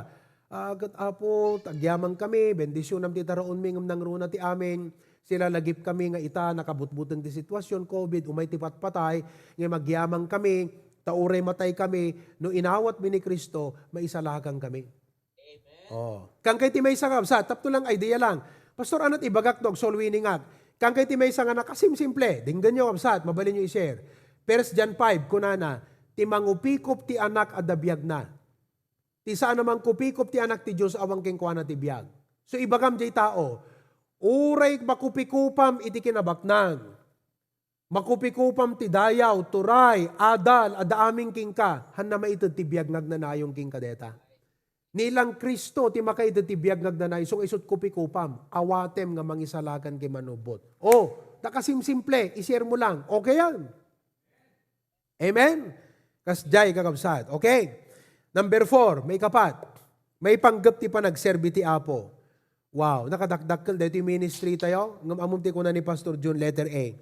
Apo, tagyaman kami, bendisyonam ti taraon mingam ng runa ti amin. Sila lagip kami nga ita, nakabutbutan ti sitwasyon, COVID, umay ti patpatay, nga magyamang kami, tauray matay kami, no inawat mi ni Kristo, maisalagang kami. Amen. Kang kay ti may sangabsa, tapto lang idea lang. Pastor, anat ibagak dog, soul winning act. Kang kay ti may sanga nakasimple, dinggan nyo kabsat, mabalin nyo i-share. 1 John 5, kunana, ti mangupikop ti anak adabiyag na. Ti saan namang kupikop ti anak ti Diyos awang kengkuana ti biyag. So ibagam jay tao, uray makupikupam iti kinabaknang. Makupikupam ti dayaw, turay, adal, adaaming kingka, han na maitid ti biyag nagnanayong kingka deta. Nilang Kristo ti makaitid ti biyag nagnanay, so isot kupikupam, awatem nga mangisalakan kay manubot. Nakasimsimple, ishare mo lang, okay yan. Amen? Kasjay kakabsat. Okay. Number 4, may kapat. May panggap ti panagserbi ti Apo. Wow, nakadakdakkel dito yung ministry tayo. Ngamamum ti ko na ni Pastor John, letter A.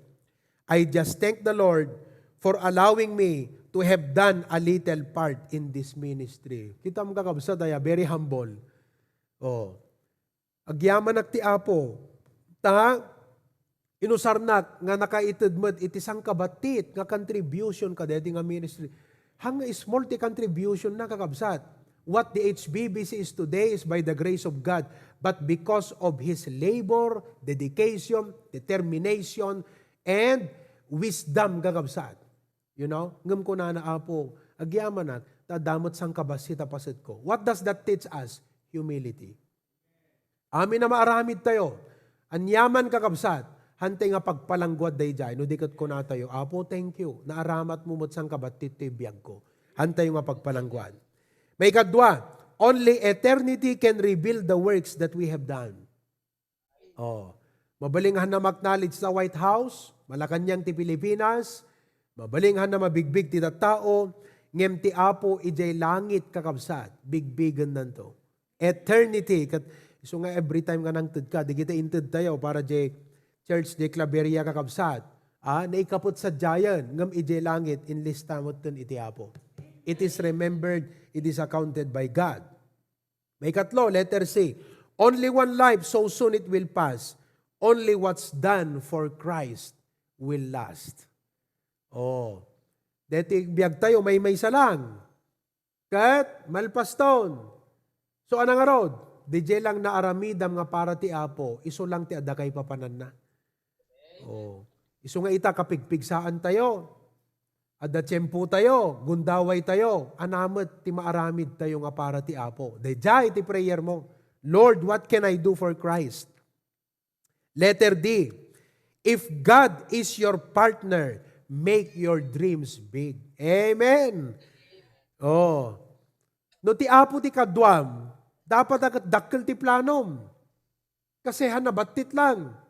I just thank the Lord for allowing me to have done a little part in this ministry. Kita mo kakabsat, very humble. Agyaman ti Apo. Inusarnak nga nakaitidmat iti sang kabatit nga contribution ka deti nga ministry. Hanga small ti contribution na kakabsat. What the HBBC is today is by the grace of God, but because of His labor, dedication, determination, and wisdom kakabsat. You know, ngam ko na Apo, agyaman na, tadamot sang kabasita pasit ko. What does that teach us? Humility. Amin na maaramid tayo. Anyaman kakabsat. Hantay nga pagpalangguad day jay, no dikat ko na tayo, Apo, thank you, naaramat mo sang kabatit ti biyag ko. Hantay nga pagpalangguad. May kadwa, only eternity can reveal the works that we have done. Mabalinghan na mag-knowledge sa White House, Malacanang ti Pilipinas, mabalinghan na mabigbig ti tao, ngem ti Apo ijay langit kakabsat, bigbigan nanto. Eternity, so nga every time nga nang tud ka, di kita intud tayo para jay Church de Claveria kakabsat, naikapot sa giant, ngam ije langit, inlistamot tun iti Apo. It is remembered, it is accounted by God. May katlo, letter C. Only one life, so soon it will pass. Only what's done for Christ will last. Deti biyag tayo, may salang. Kat, malpaston. So anang arod? DJ lang na aramidam nga para ti Apo, iso lang ti adakay papanan na. Iso nga ita kapigpigsaan tayo. Adda tiyempo tayo, gundaway tayo, anamet ti maaramid tayo nga para ti Apo. Dejay ti prayer mo, Lord, what can I do for Christ? Letter D, if God is your partner, make your dreams big. Amen. No ti Apo ti kadwam, dapat dakkel ti planom. Kasi hanabatit lang.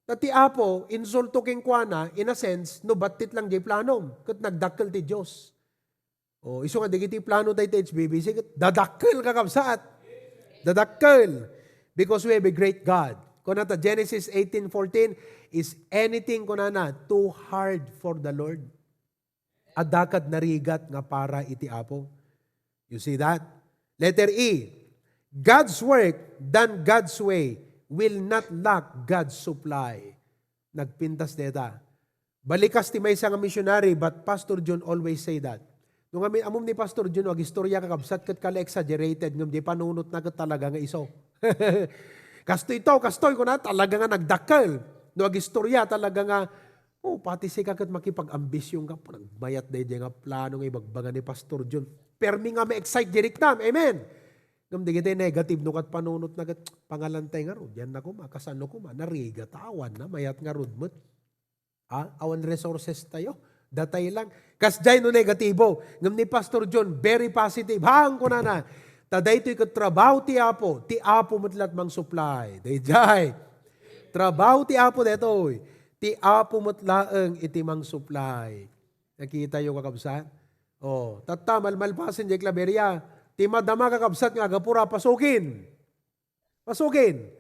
Tati Apo, insulto king kuana, in a sense, no batit lang di planom. Kat nagdakkel ti Diyos. Iso nga digiti plano tayo ti HBBC, dadakkel kakabsaat. Dadakkel. Because we have a great God. Kunata Genesis 18:14, is anything kunana too hard for the Lord? Adakad narigat nga para iti Apo. You see that? Letter E, God's work done God's way will not lack God's supply. Nagpintas deta. Balikas ti may nga missionary, but Pastor John always say that. Nung amom ni Pastor John, istorya kakabsat kat kala exaggerated, ngam di panunot na kat talaga nga iso. Kastoy ko na talaga nga nagdakkel. No, istorya talaga nga, pati si kakat makipag-ambisyon ka po. Nagbayat day nga plano nga ibagbaga ni Pastor John. Permi nga ma-excite diriktam. Amen. Ngam di kita negative no kat panunot na kat pangalantay nga rod. Yan na kuma, kasano kuma, nariga tawan na, mayat nga rod mo't. Awan resources tayo. Datay lang. Kasjay no negatibo. Ngam ni Pastor John, very positive. Hang ko na. Taday to'y katrabaho ti Apo matlat mang supply. Dayjay. Trabaho ti Apo detoy. Ti Apo matlaeng iti mang supply. Nakita yung kakabsat? Tata, malmalpasin di klaberya. Ti madama kakabsat nga agapura, pasukin. Pasukin.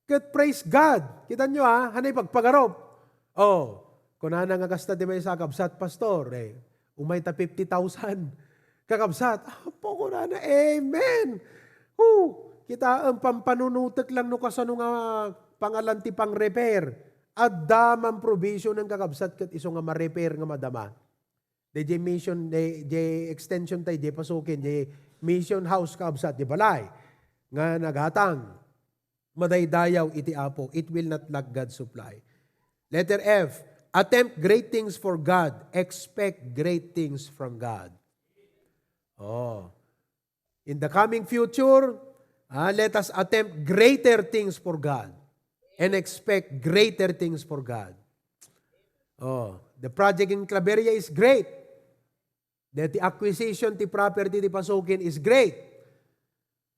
Kat praise God. Kita nyo hanay pagpagarop. Kunana nga kasta di may sa kakabsat, pastor, umay ta 50,000. Kakabsat, po kunana, amen. Kita ang pampanunutek lang no kasano nga pangalan ti pang repair. At damang provision ng kakabsat kat iso nga ma-repair nga madama. DJ mission, DJ extension tayo, DJ pasukin, DJ mission house kakabsat, di balay. Nga nagatang, madaydayaw iti Apo, it will not lack God's supply. Letter F, attempt great things for God, expect great things from God. In the coming future, let us attempt greater things for God. And expect greater things for God. The project in Claveria is great. That the acquisition, the property, the pasukin is great.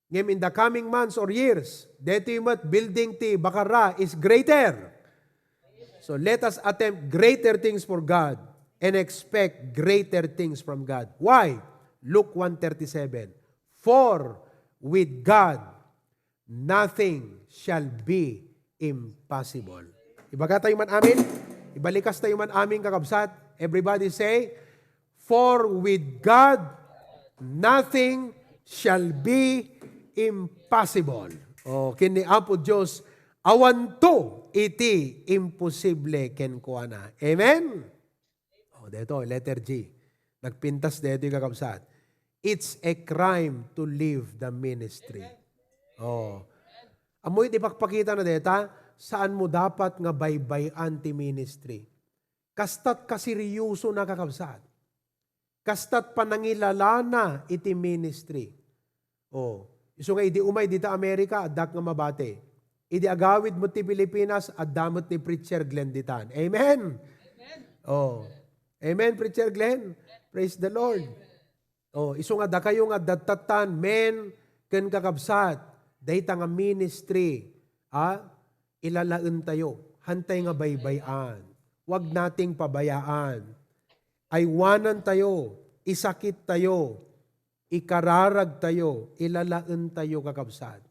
In the coming months or years, that the building ti Bakara is greater. So let us attempt greater things for God and expect greater things from God. Why? Luke 1:37. For with God, nothing shall be impossible. Ibaga tayo man amin. Ibalikas tayo man amin kakabsat. Everybody say, for with God, nothing shall be impossible. Kini Apo Diyos, awan to iti imposible ken kuana. Amen? Dito, letter G. Nagpintas dito yung kakabsat. It's a crime to leave the ministry. Amoy ipagpakita na deta, saan mo dapat nga baybay anti-ministry. Kastat kasiryoso na kakabsat. Kastat panangilala na iti ministry. Iso nga idi umay dita Amerika, adak nga mabate. Idi agawid mo ti Pilipinas, adamot ni Preacher Glenn ditan. Amen? Amen, Preacher Glenn? Praise the Lord. Iso nga da kayo nga datatan, men, ken kakabsat. Dahita nga ministry, ilalain tayo. Hantay nga baybayan. Huwag nating pabayaan. Aywanan tayo. Isakit tayo. Ikararag tayo. Ilalain tayo kakabsat.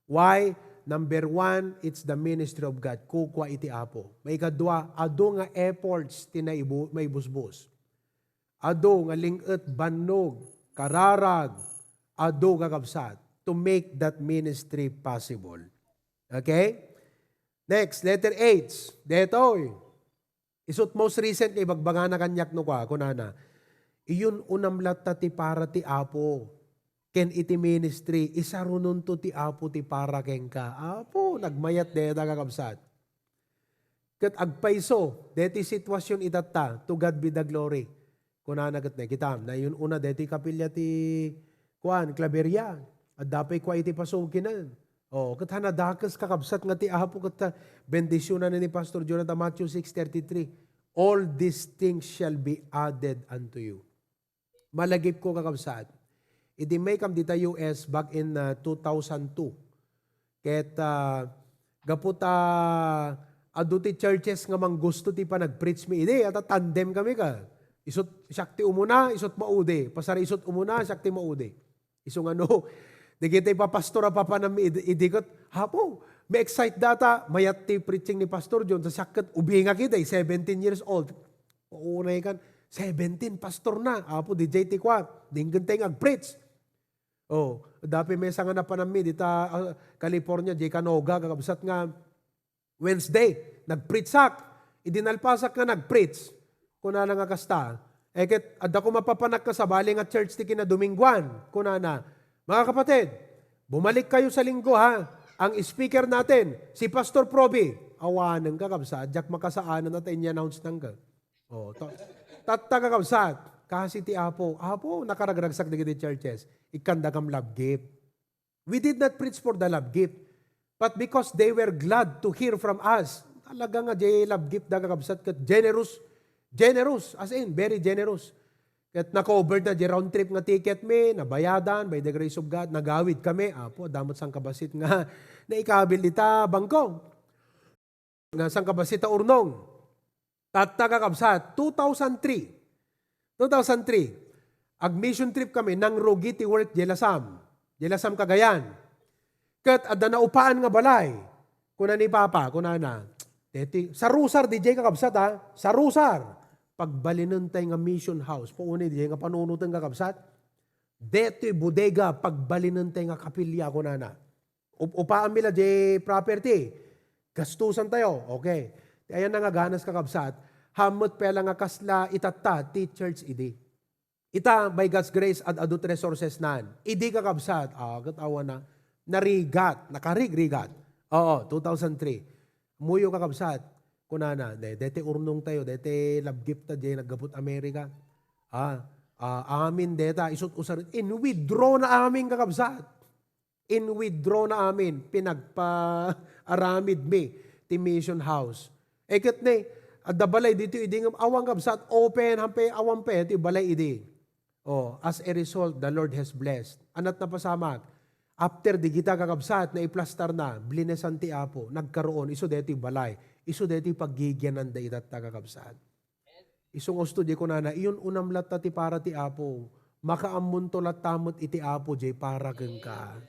Why? Number 1, it's the ministry of God. Kukwa iti Apo. May kadwa, ado nga efforts may busbus. Ado nga linget, bannog, kararag, ado kakabsat. To make that ministry possible. Okay? Next, letter H. Detoy. Isut most recent kay bagbaga na kanyak no kwa, kunana. Iyon unamlat ta ti para ti Apo. Ken iti ministry, isarunon to ti Apo ti para ken ka. Apo, nagmayat deta kakabsat. Kat agpaiso, deti sitwasyon itata, to God be the glory. Kunana kat na kitam, na yun una deti kapilya ti kuan, Claveria. At dapay kwa iti pasukinan. Kat hanadakas kakabsat nga ti Apo kat bendisyonan ni Pastor Jonathan Matthew 6:33. All these things shall be added unto you. Malagip ko kakabsat. Iti may kam dita US back in 2002. Ket gaputa adu ti churches nga mang gusto ti pa nag-preach mi ide at tandem kami ka. Isot sakti umuna, isot maude. Pasari isot umuna, sakti maude. Isong di kita ipapastora pa nami idikot. Hapo, may excite data, mayat ti preaching ni Pastor John, sa sakit, ubinga kita, 17 years old. Uunay kan, 17, pastor na. Hapo, DJ ti kwa, dinggan tayo ag-preach. Dapi may sanga na pa nami, dita California, J. Canoga, kakabsat nga, Wednesday, nag-preach-sak. Idinalpasak nga nag-preach. Kunana nga kasta. Eket, adda ko mapapanak ka sa bali nga church ti kina Domingguan. Kunana, mga kapatid, bumalik kayo sa linggo ha. Ang speaker natin, si Pastor Provy. awanan ka kabsat, jak makasaanan na tayo announce nang ka. O, tatta ka kabsat, kasi ti Apo, nakaragragsak digiti churches, ikanda kam love gift. We did not preach for the love gift, but because they were glad to hear from us, talaga nga jay love gift da kakabsat kat generous, as in, very generous. Kat na-cover na jay round trip nga ticket me, nabayadan, by the grace of God, nagawid kami, Apo, damot sang kabasit nga, na ikabil ita bangkong, nga sang kabasit ta urnong, tatta kakabsat, 2003, ag-mission trip kami, nang rugi ti work Jelasam Cagayan. Kat adda na upaan nga balay, kuna ni Papa, kuna na, sarusar, DJ kakabsat ha, sarusar, pagbalinan tayo nga mission house, puunay DJ nga panunutan kakabsat, deto'y bodega, pagbalinan tayo nga kapilya, kuna na. Upaan mila DJ property, gastusan tayo, okay. Ayan na nga ganas kakabsat, hamot pala nga kasla itata, ti church idi. Ita, by God's grace, at adult resources nan. Idi kakabsat, katawa na, nakarigrigat. Oo, 2003. Muyo kakabsat, kunana, dete urnong tayo, dete love gift ta, jay naggabot Amerika. Amin deta, isut usar, in withdraw na amin kakabsat. In withdraw na amin, pinagpa-aramid me, ti mission house. Ekat ne, at the balay dito, idi ng awang kabsat, open, hampe, awang pe, ti balay idi. Oh, as a result, the Lord has blessed. Anat na pasamak, after di kita kakabsat na iplastar na, blinesan ti Apo, nagkaroon, iso deti balay, iso deti paggigyanan da itat na kakabsat. Isong ostudye ko na iyon unam latta ti para ti Apo, makaamunto latamot iti Apo, jay para keng ka.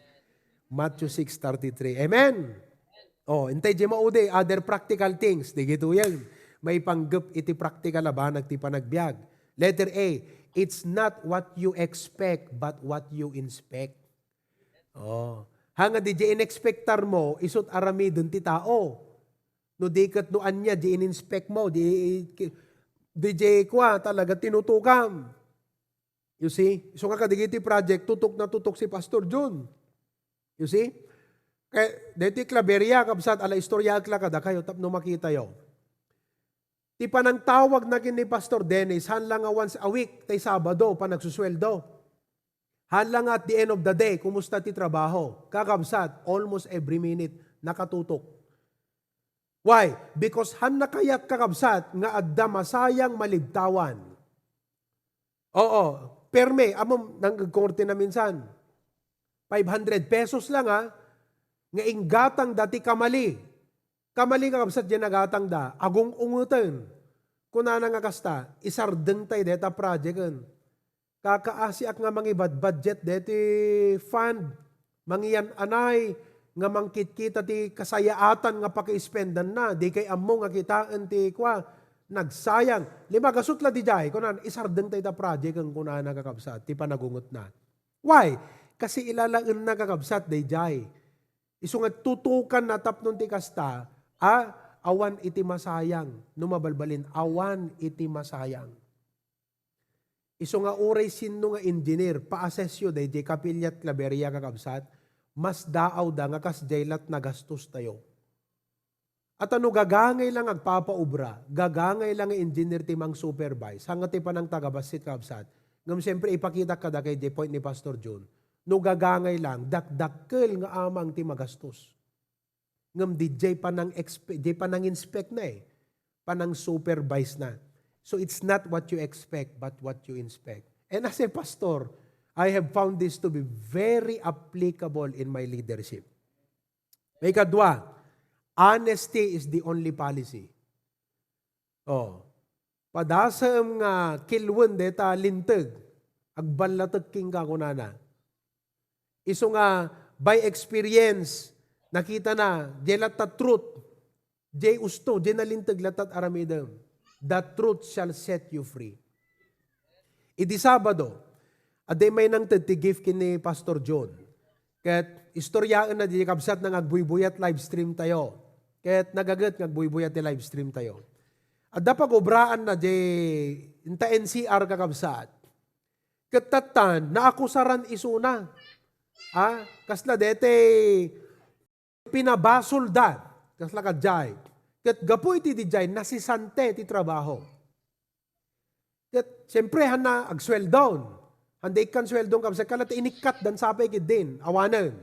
Matthew 6:33. Amen? Oh, intay jay maude, other practical things, di gito yan. May panggap iti practical labanag ti panagbiag. Letter A, it's not what you expect, but what you inspect. Oh. Hanga di in-expectar mo, isot arami dun ti tao. No di kat no anya, di in-inspect mo, di kwa talaga tinutukam. You see? So nga kadigiti project, tutok na tutok si Pastor John. You see? Kaya deti klaberya, kabsat, ala istorya kada kayo, tapno makita yo. Ti panang tawag na ni Pastor Dennis, hanlang nga once a week, tay Sabado, pa nagsusweldo. Hanlang at the end of the day, kumusta ti trabaho? Kakabsat, almost every minute, nakatutok. Why? Because han nakayak kakabsat, nga adda masayang malibtawan. Oo, perme, amom, nangagkorte na minsan, 500 pesos lang ha, nga inggatang dati kamali. Kamali kakabsat dyan nagatang da, agong ungutan. Kuna na nga kasta, isardeng tayo deta project. Kakaasiak nga mangibad budget deti fund, mangiyan anay, nga mangkit-kita ti kasayaatan nga paki-spendan na, di kay amo nga kitaan ti kwa, nagsayang. Lima gasutla di jay, kuna isardeng tayo ta project ang kuna na kakabsat, ti panagungot na. Why? Kasi ilalaan na kakabsat di jay. Isungat tutukan na tapnon ti kasta, awan iti masayang. Numabalbalin, awan iti masayang. Iso nga uray sino nga engineer, pa-assess yun, day kapilyat klaberya kakabsat, mas daaw da nga kas jaylat na gastos tayo. At ano gagangay lang agpapaubra, gagangay lang nga engineer timang supervise, hanga ti panang tagabasit kakabsat, ngam siyempre ipakita kada kay the point ni Pastor John, no gagangay lang, dakdakkel nga amang ti magastos. Ngam DJ panang inspect na panang supervise na. So it's not what you expect, but what you inspect. And as a pastor, I have found this to be very applicable in my leadership. May kadwa, honesty is the only policy. Oh, padasam nga kilwen deta linteg, agbalatag king ka kunana. Iso nga, by experience, nakita na, jelata truth, jay usto, jay nalintag latat aramidam. The truth shall set you free. Idi Sabado, aday may nang gift kini Pastor John. Kat istoryaan na di kabsat na agbuybuyat live stream tayo. Kat nagagat agbuybuyat di live stream tayo. At dapag obraan na di inta NCR kakabsat. Katatan, naakusaran isuna. Kasla dete pinabasol da. Kasla kadjay. Kat gapo iti dijay, nasisante ti trabaho. Kat siyempre, hana agsweldon. Handa ikan sweldong kabsat, kalat inikat dan sapay kid din, awanan.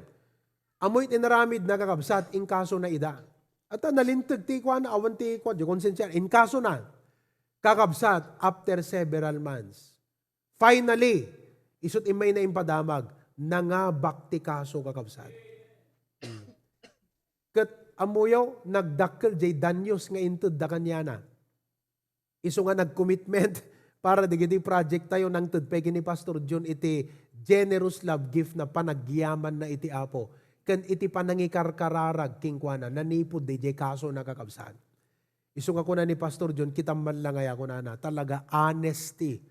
Amoy tinaramid na kakabsat, in kaso na ida. At nalintag ti kwa na, awan ti kwa, di konsensya, in kaso na, kakabsat, after several months. Finally, isut imay na impadamag, nangabak ti kaso kakabsat. Kat amuyaw, nagdakkel jay danyos nga intud da kanyana. Iso nga nag-commitment para digiti project tayo ng tudpegi ni Pastor John iti generous love gift na panagyaman na iti apo. Kan iti panangikarkararag kingkwana, nanipod di jay kaso nakakabsat. Iso nga kuna ni Pastor John, kitamman lang ay ako na talaga honesty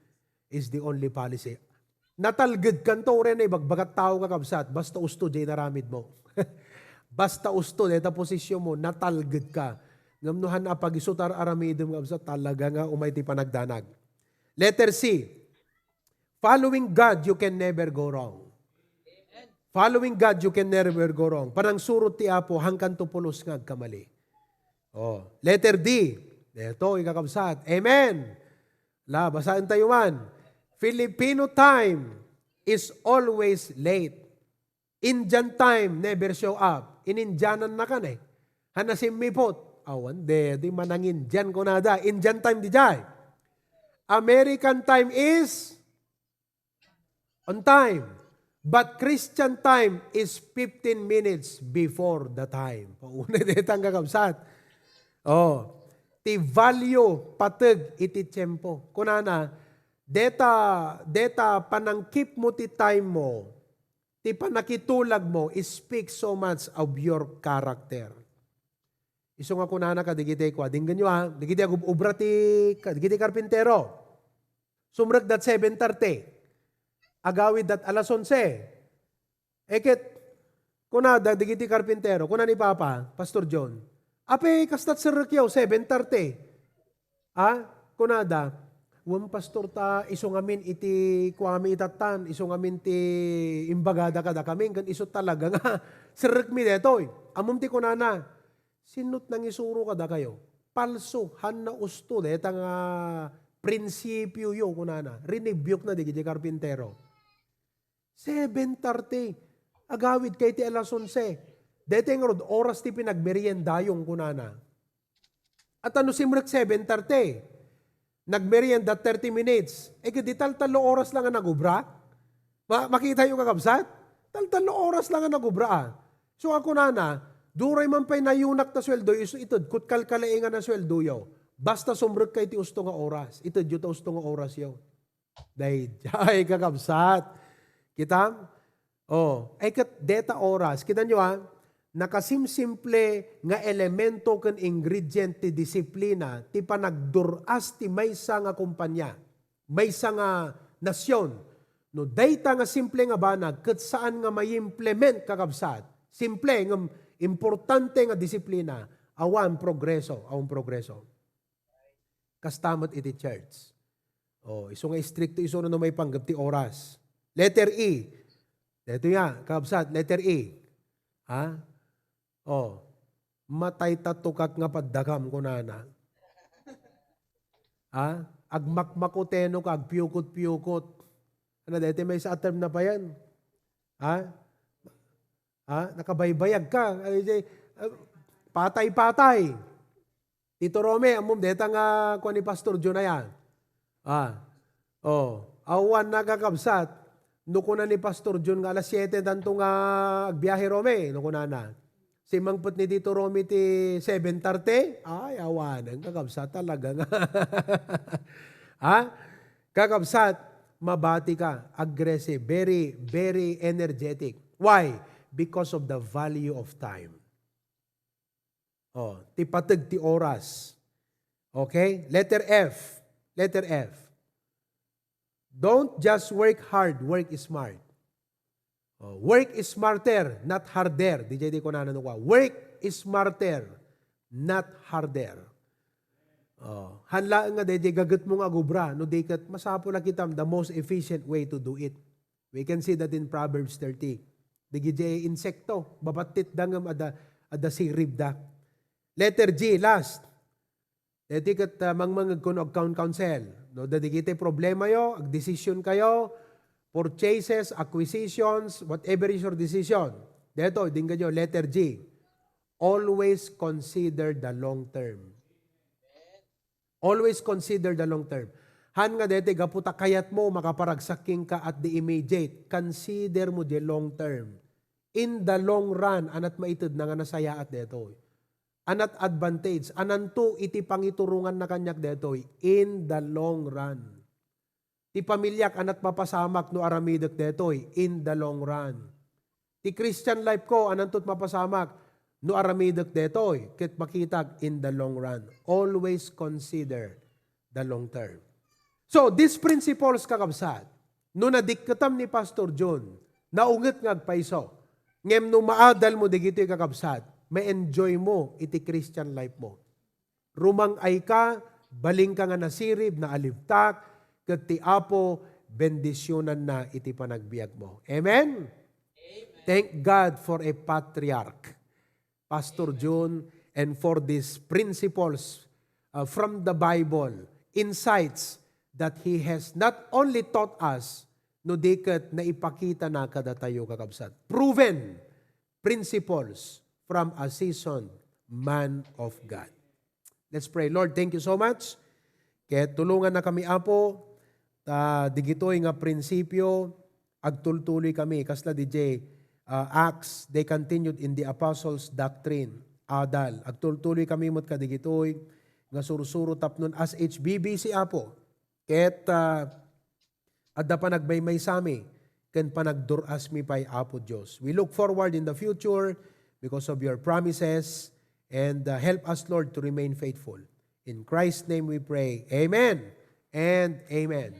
is the only policy. Natalgid kanto rin ay bagbagat tao kakabsat, basta usto jay naramid mo. Basta usto, deta posisyon mo, natalgid ka. Ngamnuhan na pag-isutar aramidum kakabsat, talaga nga umay ti panagdanag. Letter C, following God, you can never go wrong. Following God, you can never go wrong. Parang surot ti apo, hangkan tupulos nga kamali. Oh. Letter D, ito, ikakabsat. Amen. Basaan tayo man. Filipino time is always late. Indian time never show up. In-Indianan na kan eh. Hanasim mipot. Awan, di manangin dyan ko nada. Indian time di jay. American time is on time. But Christian time is 15 minutes before the time. Pauna detang kakabsat. Oh, ti value pateg iti tiyempo. Kunana, deta panangkip mo ti time mo, ti panakitulag mo, speak so much of your character. Iso nga kunana ka, digiti kwa, dinggan nyo ha, digiti ubra digiti karpintero. Sumrag dat 7:30. Agawid dat alas 11. Eket, kunada, digiti karpintero, kuna ni Papa, Pastor John, ape, kastat sirkyaw, 7:30. Kunada, Pastor ta, iso ngamin iti kwami itatan, iso ngamin ti imbagada kada kami, kan iso talaga nga, sirk mi detoy. Amum ti kunana, sinut nang isuro kada kayo. Palso, han na usto, deta nga prinsipyo yo kunana. Rinibyok na di karpintero. 7:30. Agawid kay ti alas 11. Dete nga rod, oras ti pinagmerienda yung kunana. At ano simrek 7:30? Nagmerienda 30 minutes. Di tal-talo oras lang ang nagubra. Makita yung kakabsat? Tal-talo oras lang ang nagubra. So ako nana, duray man pa'y nayunak na sweldo, itod, kutkalkalaingan na sweldo yaw. Basta sumrek kay ti usto nga oras. Itod, yuta usto nga oras yaw. Dahil, ay kakabsat. Kita? Kat deta oras. Kita nyo nakasimsimple nga elemento ken ingredient ti disiplina ti panagduras ti maysa nga kumpanya, maysa nga nasyon. No dayta nga simple nga banag ket saan nga maimplement kakabsat. Simple nga importante nga disiplina awan progreso. Kastamot iti church. Iso nga stricto iso no may panggap ti oras. Letter E. Dito ya, kakabsat, letter E. Matay tatukak nga paddagam ko nana. Agmakmakoteno ka, agpiyukot-piyukot. Ano dito may sa term na pa yan? Nakabaybayag ka. Patay-patay. Tito Rome, amom deta nga kuha ni Pastor John na yan. Awan nakakabsat. Nuko na ni Pastor John nga alas 7 tanto nga agbiyahe Rome. Nuko na. Si mangput ni Tito Rome ti 7:30. Ay, awan. Kakabsat talaga nga. Kakabsat, mabati ka. Aggressive. Very, very energetic. Why? Because of the value of time. Ti patag ti oras. Okay? Letter F. Don't just work hard, work smart. Work is smarter, not harder. DJ ko na nanukwa. Work is smarter, not harder. Hanlaan nga DJ gagat mo nga gubra. No, dikat masapo na kitam the most efficient way to do it. We can see that in Proverbs 30. DJ insekto, babatit dangam ada sirib da. Letter G, last. Dati kat mangmangag kuno council. No, dati kita problema yo, ag decision kayo, purchases, acquisitions, whatever is your decision. Dito, dinga nyo, letter G. Always consider the long term. Always consider the long term. Han nga dete, gaputa kayat mo, makaparagsaking ka at the immediate. Consider mo the long term. In the long run, anat maitid na nga nasaya at detoy. Anat advantage, ananto iti pangiturungan na kanyak detoy. In the long run. Ti pamilyak anat mapasamak no aramidek detoy. In the long run. Ti Christian life ko, anantot mapasamak no aramidek detoy. Kit makitag in the long run. Always consider the long term. So, these principles kakabsat, no nadikkatam ni Pastor John, naunget ngagpaiso, ngem no maadal mo digito'y kakabsat, may enjoy mo iti Christian life mo. Rumang ay ka, baling ka nga nasirib, na alibtak, ket ti Apo, bendisyonan na iti panagbiag mo. Amen? Amen. Thank God for a patriarch, Pastor John, and for these principles from the Bible, insights that He has not only taught us, no diket na ipakita na kada tayo kakabsat. Proven principles from a seasoned man of God. Let's pray. Lord, thank you so much. Kaya tulungan na kami, Apo, digito'y nga prinsipyo, agtultuloy kami, kasla DJ, Acts, they continued in the apostles' doctrine, adal. Agtultuloy kami mo't kadigito'y, nga surusuro tapnon as HBBC, Apo. Ket adda pa nagbaymay sami ken panagduras mi pay Apo Dios. We look forward in the future because of your promises and help us, Lord, to remain faithful. In Christ's name we pray. Amen and amen.